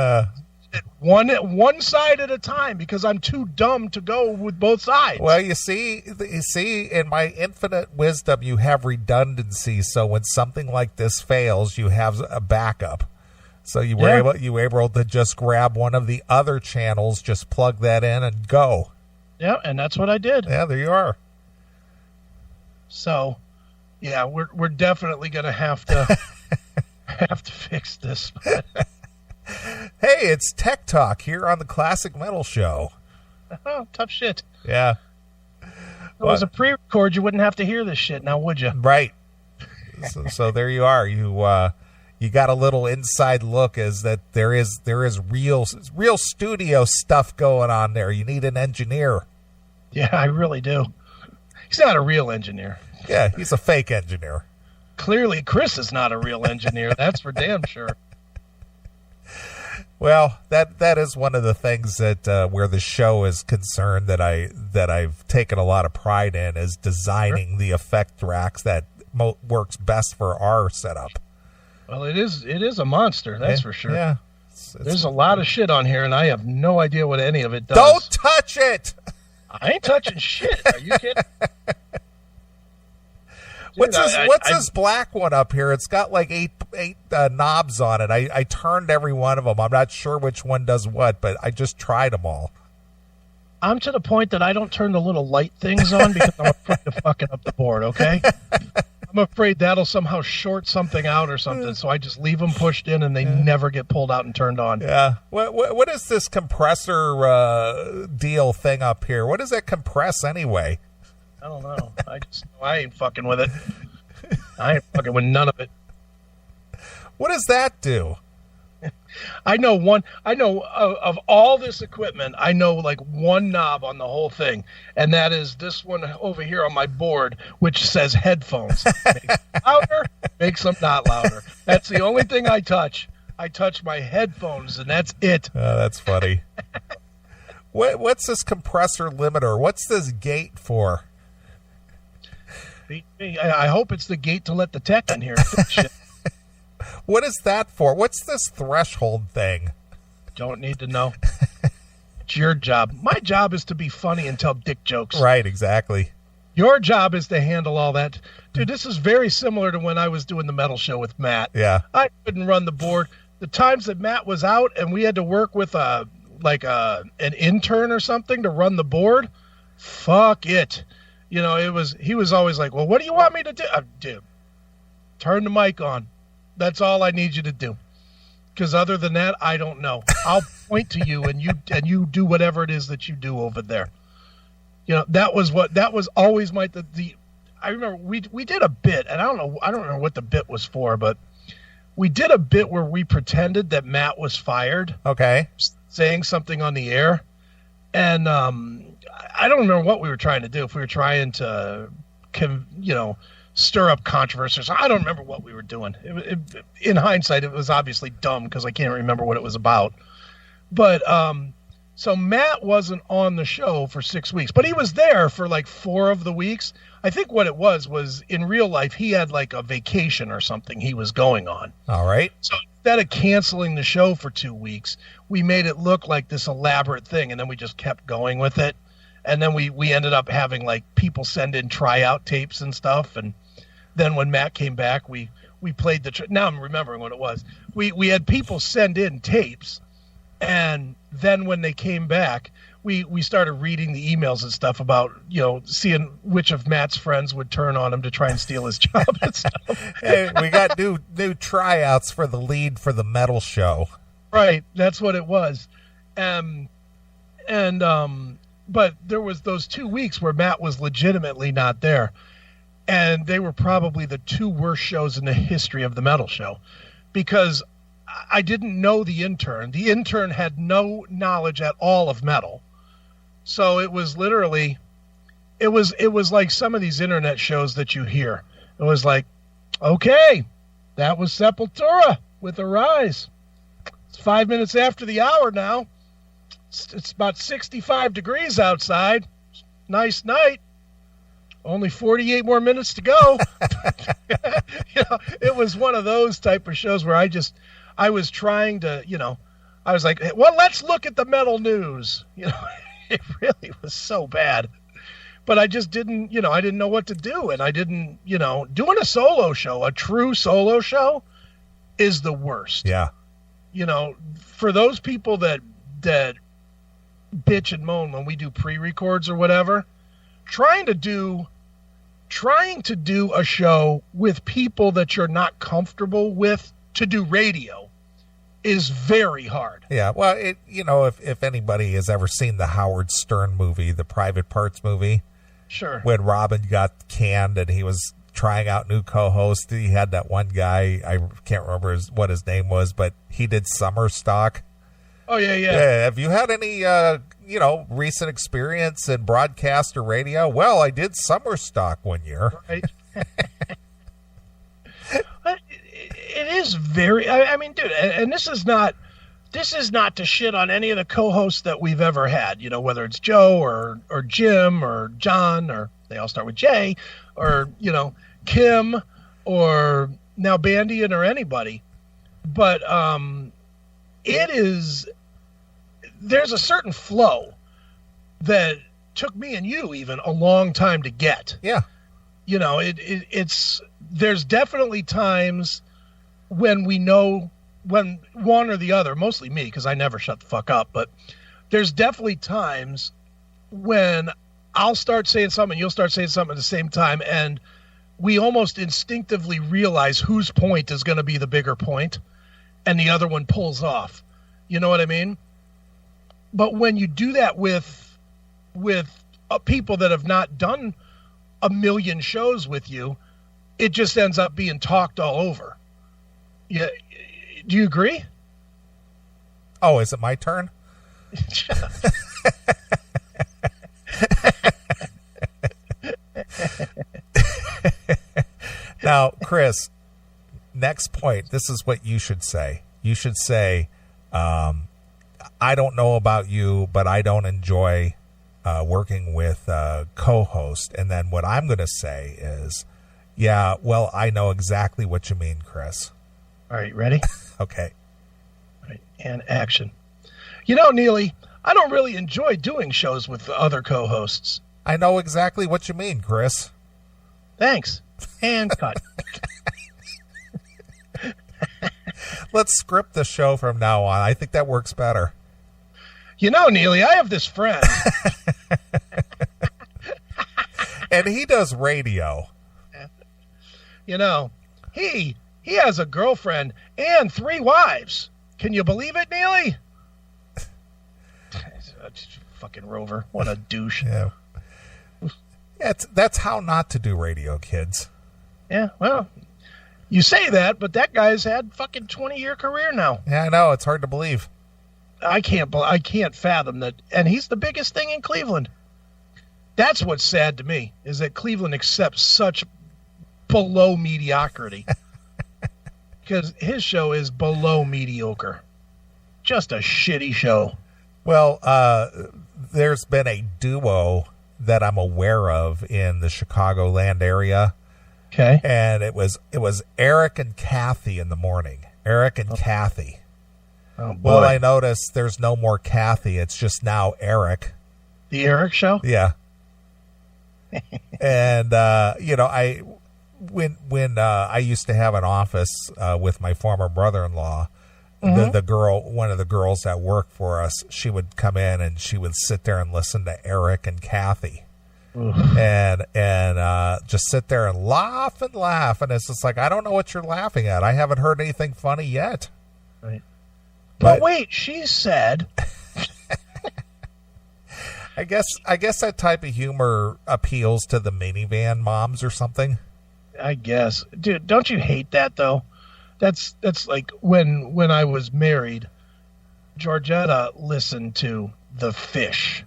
One side at a time because I'm too dumb to go with both sides. Well, you see, in my infinite wisdom, you have redundancy. So when something like this fails, you have a backup. So you were able to just grab one of the other channels, just plug that in, and go. Yeah, and that's what I did. Yeah, there you are. So, yeah, we're definitely going to have to fix this. Hey, it's Tech Talk here on the Classic Metal Show. Oh, tough shit. Yeah. If it was a pre-record, you wouldn't have to hear this shit now, would you? Right. So there you are. You got a little inside look as that there is real studio stuff going on there. You need an engineer. Yeah, I really do. He's not a real engineer. Yeah, he's a fake engineer. Clearly, Chris is not a real engineer. That's for damn sure. Well, that is one of the things that where the show is concerned that I've taken a lot of pride in is designing the effect racks that works best for our setup. Well, it is a monster, that's for sure. Yeah, there's a lot of shit on here, and I have no idea what any of it does. Don't touch it. I ain't touching shit. Are you kidding? Dude, what's this black one up here? It's got like eight knobs on it. I turned every one of them. I'm not sure which one does what, but I just tried them all. I'm to the point that I don't turn the little light things on because I'm afraid of fucking up the board, okay? I'm afraid that'll somehow short something out or something, so I just leave them pushed in and they never get pulled out and turned on. Yeah. What is this compressor deal thing up here? What does that compress anyway? I don't know. I ain't fucking with it. I ain't fucking with none of it. What does that do? I know of all this equipment, I know like one knob on the whole thing, and that is this one over here on my board, which says headphones. Makes them louder, makes them not louder. That's the only thing I touch. I touch my headphones, and that's it. Oh, that's funny. What's this compressor limiter? What's this gate for? I hope it's the gate to let the tech in here. Shit. What is that for? What's this threshold thing? Don't need to know. It's your job. My job is to be funny and tell dick jokes. Right, exactly. Your job is to handle all that. Dude, this is very similar to when I was doing the metal show with Matt. Yeah. I couldn't run the board. The times that Matt was out and we had to work with an intern or something to run the board, fuck it. You know, he was always like, well, what do you want me to do? Dude, turn the mic on. That's all I need you to do. Because other than that, I don't know. I'll point to you and you do whatever it is that you do over there. You know, that was always I remember we did a bit, and I don't know what the bit was for, but we did a bit where we pretended that Matt was fired. Okay. Saying something on the air. And I don't remember what we were trying to do. If we were trying to, stir up controversy. So I don't remember what we were doing. In hindsight, it was obviously dumb because I can't remember what it was about. But so Matt wasn't on the show for 6 weeks, but he was there for like 4 of the weeks. I think what it was in real life, he had like a vacation or something he was going on. All right. So instead of canceling the show for 2 weeks, we made it look like this elaborate thing, and then we just kept going with it. And then we ended up having like people send in tryout tapes and stuff. And then when Matt came back, we played now I'm remembering what it was. We had people send in tapes, and then when they came back, we started reading the emails and stuff about, seeing which of Matt's friends would turn on him to try and steal his job and stuff. Hey, we got new tryouts for the lead for the metal show. Right, that's what it was. But there was those 2 weeks where Matt was legitimately not there. And they were probably the 2 worst shows in the history of the metal show, because I didn't know the intern. The intern had no knowledge at all of metal. So it was literally, it was like some of these internet shows that you hear. It was like, okay, that was Sepultura with Arise. It's 5 minutes after the hour now. It's about 65 degrees outside. Nice night. Only 48 more minutes to go. It was one of those type of shows where I was trying to, I was like, well, let's look at the metal news. It really was so bad. But I just didn't, I didn't know what to do. And I didn't, doing a solo show, a true solo show is the worst. Yeah. For those people that bitch and moan when we do pre-records or whatever, trying to do a show with people that you're not comfortable with to do radio is very hard. Yeah, well, if anybody has ever seen the Howard Stern movie, the Private Parts movie, sure, when Robin got canned and he was trying out new co-hosts, he had that one guy, I can't remember what his name was, but he did summer stock. Oh, yeah. Have you had any, recent experience in broadcast or radio? Well, I did summer stock one year. Right. It is very, I mean, dude, and this is not to shit on any of the co-hosts that we've ever had, whether it's Joe or Jim or John, or they all start with J, or, Kim, or now Bandian, or anybody. But there's a certain flow that took me and you even a long time to get. Yeah. There's definitely times when we know when one or the other, mostly me, because I never shut the fuck up, but there's definitely times when I'll start saying something, you'll start saying something at the same time, and we almost instinctively realize whose point is going to be the bigger point, and the other one pulls off. You know what I mean? But when you do that with people that have not done a million shows with you, it just ends up being talked all over. Yeah. Do you agree? Oh, is it my turn? Now, Chris, next point. This is what you should say. You should say, I don't know about you, but I don't enjoy working with co-host. And then what I'm going to say is, yeah, well, I know exactly what you mean, Chris. All right, ready? Okay. All right, and action. Neely, I don't really enjoy doing shows with other co-hosts. I know exactly what you mean, Chris. Thanks. And cut. Let's script the show from now on. I think that works better. Neely, I have this friend. And he does radio. You know, he has a girlfriend and 3 wives. Can you believe it, Neely? Fucking Rover. What a douche. Yeah. That's how not to do radio, kids. Yeah, well, you say that, but that guy's had fucking 20-year career now. Yeah, I know. It's hard to believe. I can't fathom that. And he's the biggest thing in Cleveland. That's what's sad to me, is that Cleveland accepts such below mediocrity. Because his show is below mediocre. Just a shitty show. Well, there's been a duo that I'm aware of in the Chicagoland area. Okay. And it was Eric and Kathy in the morning. Eric and Kathy. Oh, boy. Well, I noticed there's no more Kathy. It's just now Eric. The Eric Show? Yeah. And, when I used to have an office with my former brother-in-law, one of the girls that worked for us, she would come in and she would sit there and listen to Eric and Kathy. And just sit there and laugh. And it's just like, I don't know what you're laughing at. I haven't heard anything funny yet. Right. But wait, she said... I guess that type of humor appeals to the minivan moms or something. I guess. Dude, don't you hate that, though? That's like when I was married, Georgetta listened to The Fish,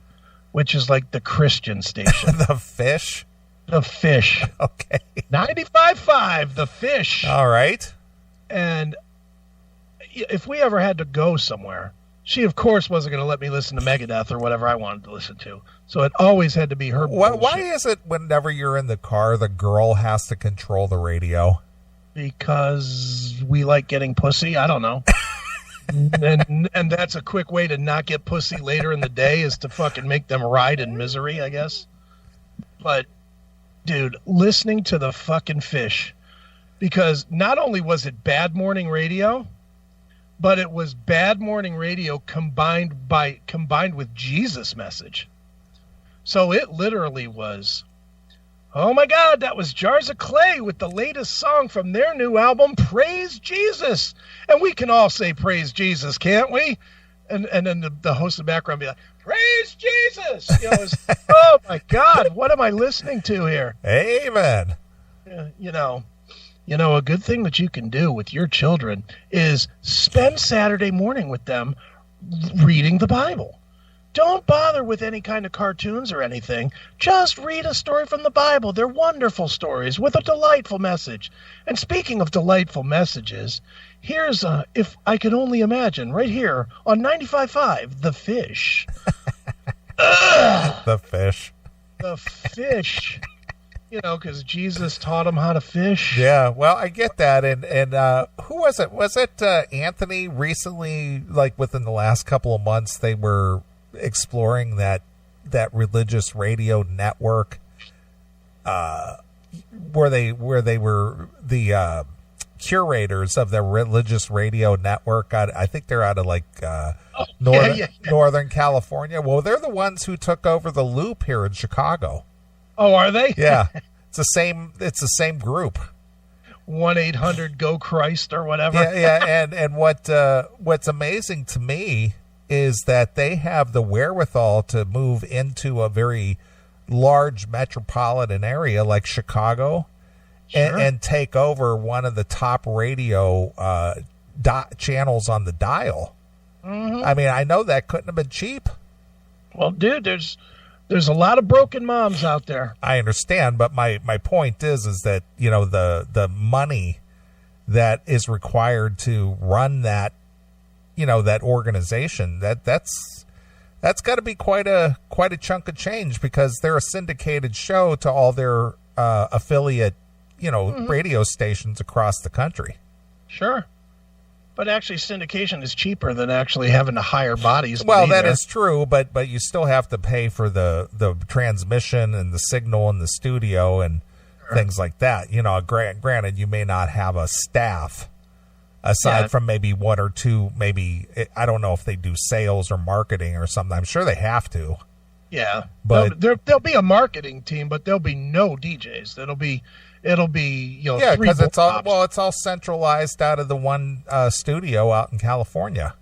which is like the Christian station. The Fish? The Fish. Okay. 95.5, The Fish. All right. And if we ever had to go somewhere, she, of course, wasn't going to let me listen to Megadeth or whatever I wanted to listen to. So it always had to be her bullshit. Why is it whenever you're in the car, the girl has to control the radio? Because we like getting pussy. I don't know. and that's a quick way to not get pussy later in the day, is to fucking make them ride in misery, I guess. But, dude, listening to the fucking Fish, because not only was it bad morning radio, but it was bad morning radio combined with Jesus message. So it literally was, oh my God, that was Jars of Clay with the latest song from their new album, Praise Jesus. And we can all say Praise Jesus, can't we? And then the host in the background be like, Praise Jesus. Oh my God, what am I listening to here? Amen. A good thing that you can do with your children is spend Saturday morning with them reading the Bible. Don't bother with any kind of cartoons or anything. Just read a story from the Bible. They're wonderful stories with a delightful message. And speaking of delightful messages, here's If I Could Only Imagine right here on 95.5, The Fish. The Fish. The Fish. Because Jesus taught him how to fish. Yeah, well, I get that. And who was it? Was it Anthony recently, like within the last couple of months, they were exploring that religious radio network where they were the curators of the religious radio network. I think they're out of like Northern California. Well, they're the ones who took over the Loop here in Chicago. Oh, are they? Yeah. It's the same group. 1-800-GO-CHRIST or whatever. Yeah. And what's amazing to me is that they have the wherewithal to move into a very large metropolitan area like Chicago. Sure. and take over one of the top radio channels on the dial. Mm-hmm. I mean, I know that couldn't have been cheap. Well, dude, there's a lot of broken moms out there. I understand, but my point is that, the money that is required to run that, that organization, that's got to be quite a chunk of change, because they're a syndicated show to all their affiliate, radio stations across the country. Sure. But actually, syndication is cheaper than actually having to hire bodies. Well, that is true, but you still have to pay for the transmission and the signal in the studio and things like that. Granted, you may not have a staff aside from maybe one or two. Maybe I don't know if they do sales or marketing or something. I'm sure they have to. Yeah, But there'll be a marketing team, but there'll be no DJs. It'll be yeah, three because it's board all ops. it's all centralized out of the one studio out in California.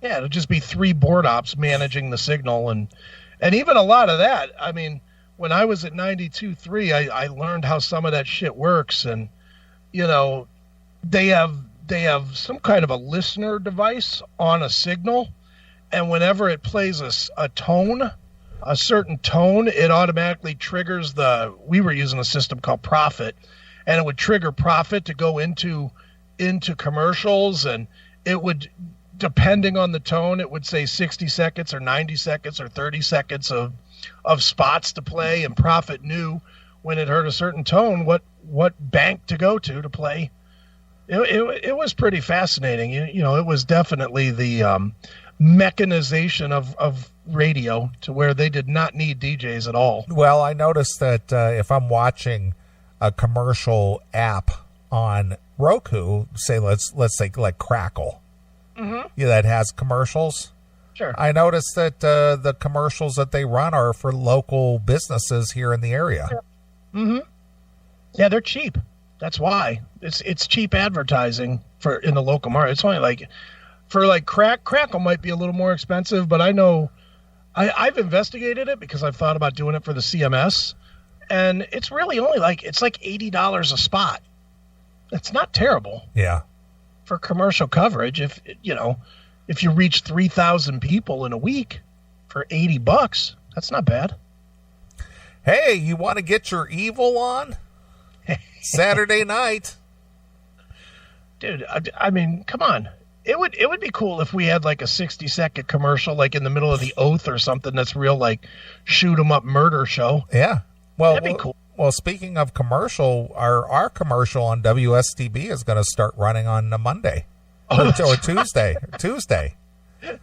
Yeah, it'll just be 3 board ops managing the signal, and even a lot of that. I mean, when I was at 92.3, I learned how some of that shit works, and they have some kind of a listener device on a signal, and whenever it plays a tone, a certain tone, it automatically triggers we were using a system called Profit, and it would trigger Profit to go into commercials, and it would, depending on the tone, it would say 60 seconds or 90 seconds or 30 seconds of spots to play, and Profit knew when it heard a certain tone what bank to go to play. It was pretty fascinating. It was definitely the mechanization of radio to where they did not need DJs at all. Well, I noticed that if I'm watching a commercial app on Roku, say let's say like Crackle, that has commercials. Sure. I noticed that the commercials that they run are for local businesses here in the area. Mm-hmm. Yeah, they're cheap. That's why it's cheap advertising in the local market. It's only Crackle might be a little more expensive, but I know I've investigated it because I've thought about doing it for the CMS, and it's really only it's like $80 a spot. It's not terrible. Yeah. For commercial coverage, if you reach 3,000 people in a week for $80, that's not bad. Hey, you want to get your evil on? Saturday night. Dude, I mean, come on. It would be cool if we had like a 60-second commercial like in the middle of The Oath or something that's real like shoot 'em up murder show. Yeah. Well, that'd be cool. Well, speaking of commercial, our commercial on WSTB is going to start running on a Monday or Tuesday. Tuesday.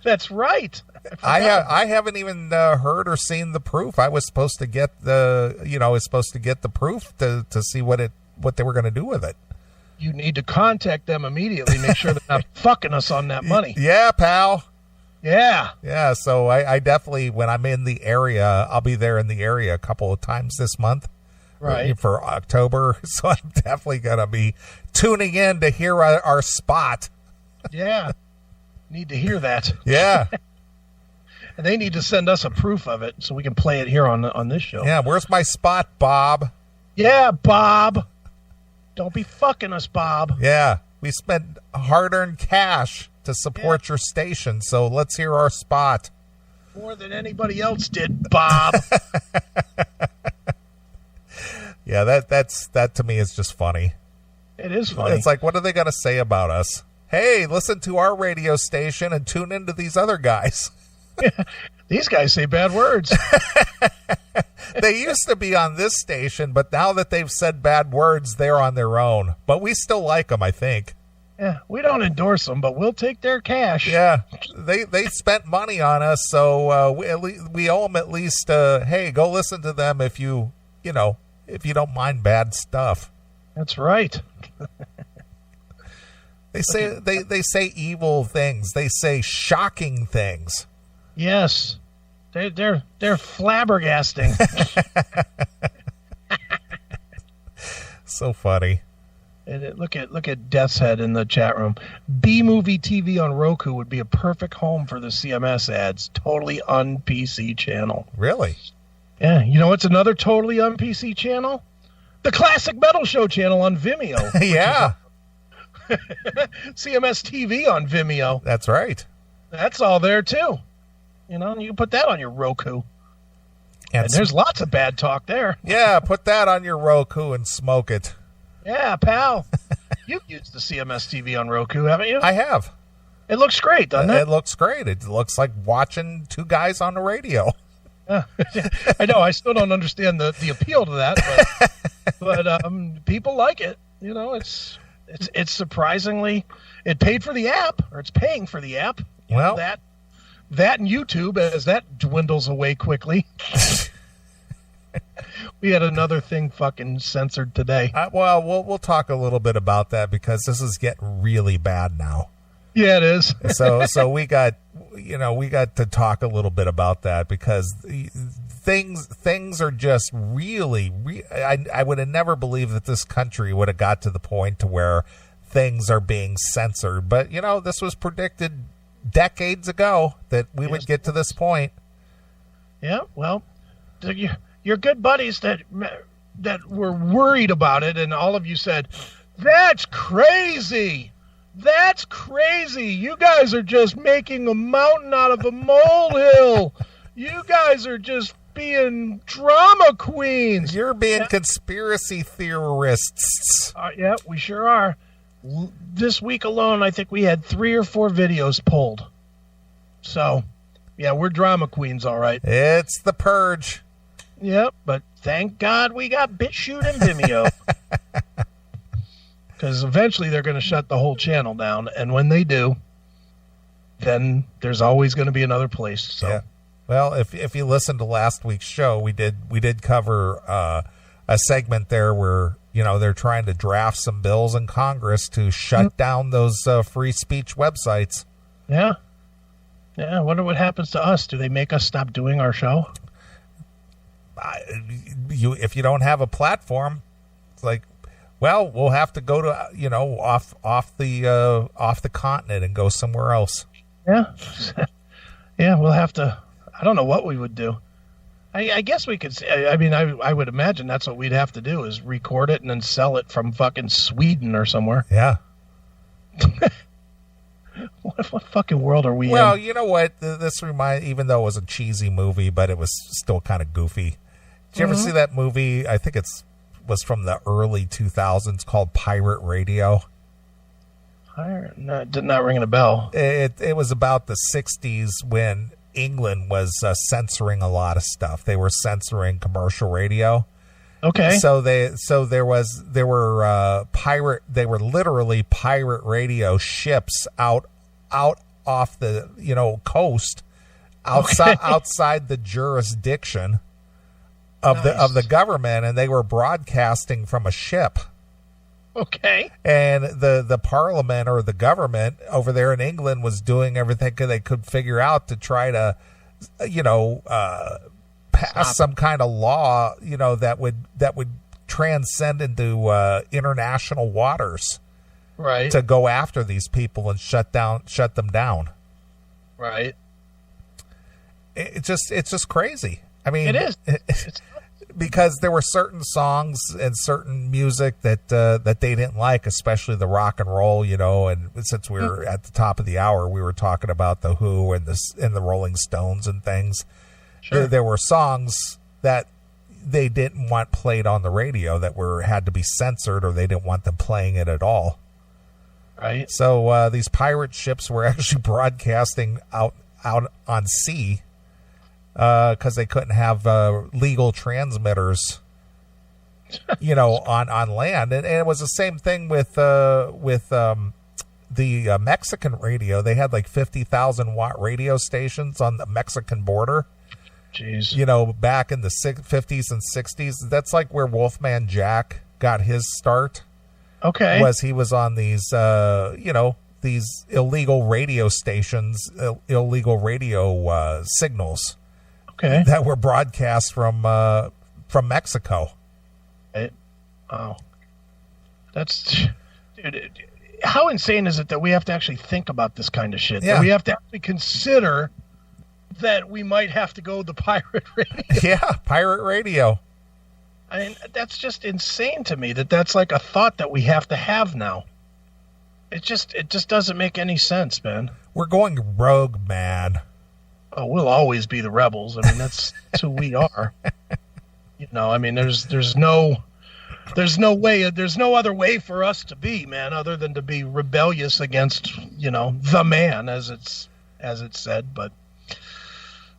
That's right. I haven't even heard or seen the proof. I was supposed to get the proof to see what they were going to do with it. You need to contact them immediately. Make sure they're not fucking us on that money. Yeah, pal. Yeah. Yeah. So I definitely, when I'm in the area, I'll be there in the area a couple of times this month. Right. For October. So I'm definitely going to be tuning in to hear our spot. Yeah. Need to hear that. Yeah. And they need to send us a proof of it so we can play it here on this show. Yeah. Where's my spot, Bob? Yeah, Bob. Don't be fucking us, Bob. Yeah. We spent hard-earned cash to support your station, so let's hear our spot. More than anybody else did, Bob. Yeah, that to me is just funny. It is funny. It's like, what are they going to say about us? Hey, listen to our radio station and tune into these other guys. These guys say bad words. They used to be on this station, but now that they've said bad words, they're on their own. But we still like them, I think. Yeah, we don't endorse them, but we'll take their cash. Yeah, they spent money on us, so we owe them at least. Hey, go listen to them if you don't mind bad stuff. That's right. They say evil things. They say shocking things. Yes, they're flabbergasting. So funny. And look at Death's Head in the chat room. B-movie TV on Roku would be a perfect home for the CMS ads. Totally un-PC channel. Really? Yeah. You know what's another totally un-PC channel? The Classic Metal Show channel on Vimeo. Yeah. CMS TV on Vimeo. That's right. That's all there too. You can put that on your Roku. And there's lots of bad talk there. Yeah, put that on your Roku and smoke it. Yeah, pal. You've used the CMS TV on Roku, haven't you? I have. It looks great, doesn't it? It looks great. It looks like watching two guys on the radio. I know. I still don't understand the appeal to that, but people like it. It's surprisingly, it paid for the app, or it's paying for the app. Well, that and YouTube, as that dwindles away quickly. We had another thing fucking censored today. We'll talk a little bit about that because this is getting really bad now. Yeah, it is. So we got, we got to talk a little bit about that because things are just really, I would have never believed that this country would have got to the point to where things are being censored. But, this was predicted decades ago that we would get to this point. Yeah, well, your good buddies that were worried about it, and all of you said, "That's crazy. That's crazy. You guys are just making a mountain out of a molehill. You guys are just being drama queens. You're being conspiracy theorists." Yeah, we sure are. This week alone, I think we had 3 or 4 videos pulled. So, yeah, we're drama queens, all right. It's the purge. Yep, but thank God we got BitChute and Vimeo. Because eventually they're going to shut the whole channel down, and when they do, then there's always going to be another place. So, yeah. Well, if you listened to last week's show, we did cover a segment there where they're trying to draft some bills in Congress to shut down those free speech websites. Yeah. Yeah, I wonder what happens to us. Do they make us stop doing our show? If you don't have a platform, it's like, well, we'll have to go to off the continent and go somewhere else. Yeah, yeah, we'll have to. I don't know what we would do. I guess we could. I would imagine that's what we'd have to do is record it and then sell it from fucking Sweden or somewhere. Yeah. What fucking world are we in? Well, you know what? This even though it was a cheesy movie, but it was still kind of goofy. Did you ever see that movie? I think was from the early 2000s called Pirate Radio. No, did not ring a bell. It was about the 60s when England was censoring a lot of stuff. They were censoring commercial radio. Okay. So there were literally pirate radio ships out off the coast outside the jurisdiction of the government, and they were broadcasting from a ship. Okay. And the parliament or the government over there in England was doing everything they could figure out to try to pass some kind of law, that would transcend into international waters, right? To go after these people and shut them down, right? It's just crazy. I mean, it is. It's because there were certain songs and certain music that they didn't like, especially the rock and roll, and since we were at the top of the hour, we were talking about the Who and the Rolling Stones and things. Sure. There were songs that they didn't want played on the radio that had to be censored, or they didn't want them playing it at all. Right. So these pirate ships were actually broadcasting out on sea because they couldn't have legal transmitters, on land. And it was the same thing with the Mexican radio. They had like 50,000 watt radio stations on the Mexican border. Jeez. Back in the 50s and 60s. That's like where Wolfman Jack got his start. Okay. He was on these, these illegal radio stations, illegal radio signals. Okay. That were broadcast from Mexico. Oh. That's... Dude, how insane is it that we have to actually think about this kind of shit? Yeah. That we have to actually consider that we might have to go the pirate radio. Yeah, pirate radio. I mean, that's just insane to me that's like a thought that we have to have now. It just doesn't make any sense, man. We're going rogue, man. Oh, we'll always be the rebels. I mean, that's who we are. I mean, there's no way, there's no other way for us to be, man, other than to be rebellious against, the man, as it's said. But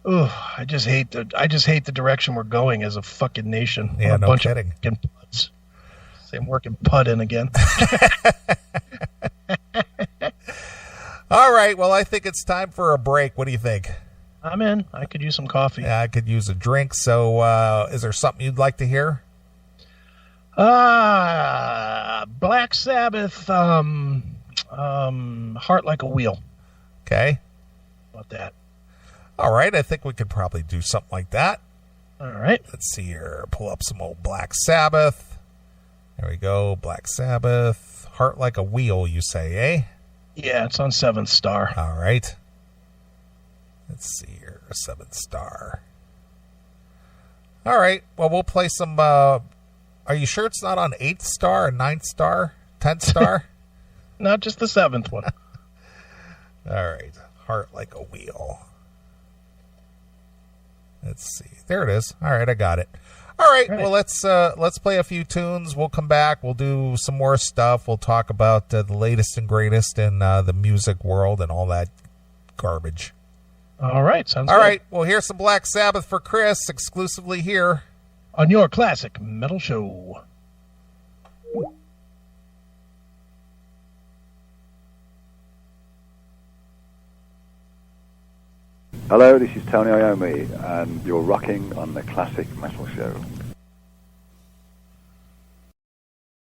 I just hate the direction we're going as a fucking nation. Yeah, no bunch kidding. Of fucking putts. Same working putt in again. All right. Well, I think it's time for a break. What do you think? I'm in. I could use some coffee. Yeah, I could use a drink. So, is there something you'd like to hear? Black Sabbath, Heart Like a Wheel. Okay. How about that? All right, I think we could probably do something like that. All right. Let's see here. Pull up some old Black Sabbath. There we go. Black Sabbath. Heart Like a Wheel, you say, eh? Yeah, it's on 7th star. All right. Let's see here. 7th star. All right. Well, we'll play some. Are you sure it's not on 8th star, 9th star, 10th star? Not just the 7th one. All right. Heart Like a Wheel. Let's see. There it is. All right, I got it. All right. Well, let's play a few tunes. We'll come back. We'll do some more stuff. We'll talk about the latest and greatest in the music world and all that garbage. All right. Sounds good. All right. Well, here's some Black Sabbath for Chris, exclusively here on your classic metal show. Hello, this is Tony Iommi, and you're rocking on the Classic Metal Show.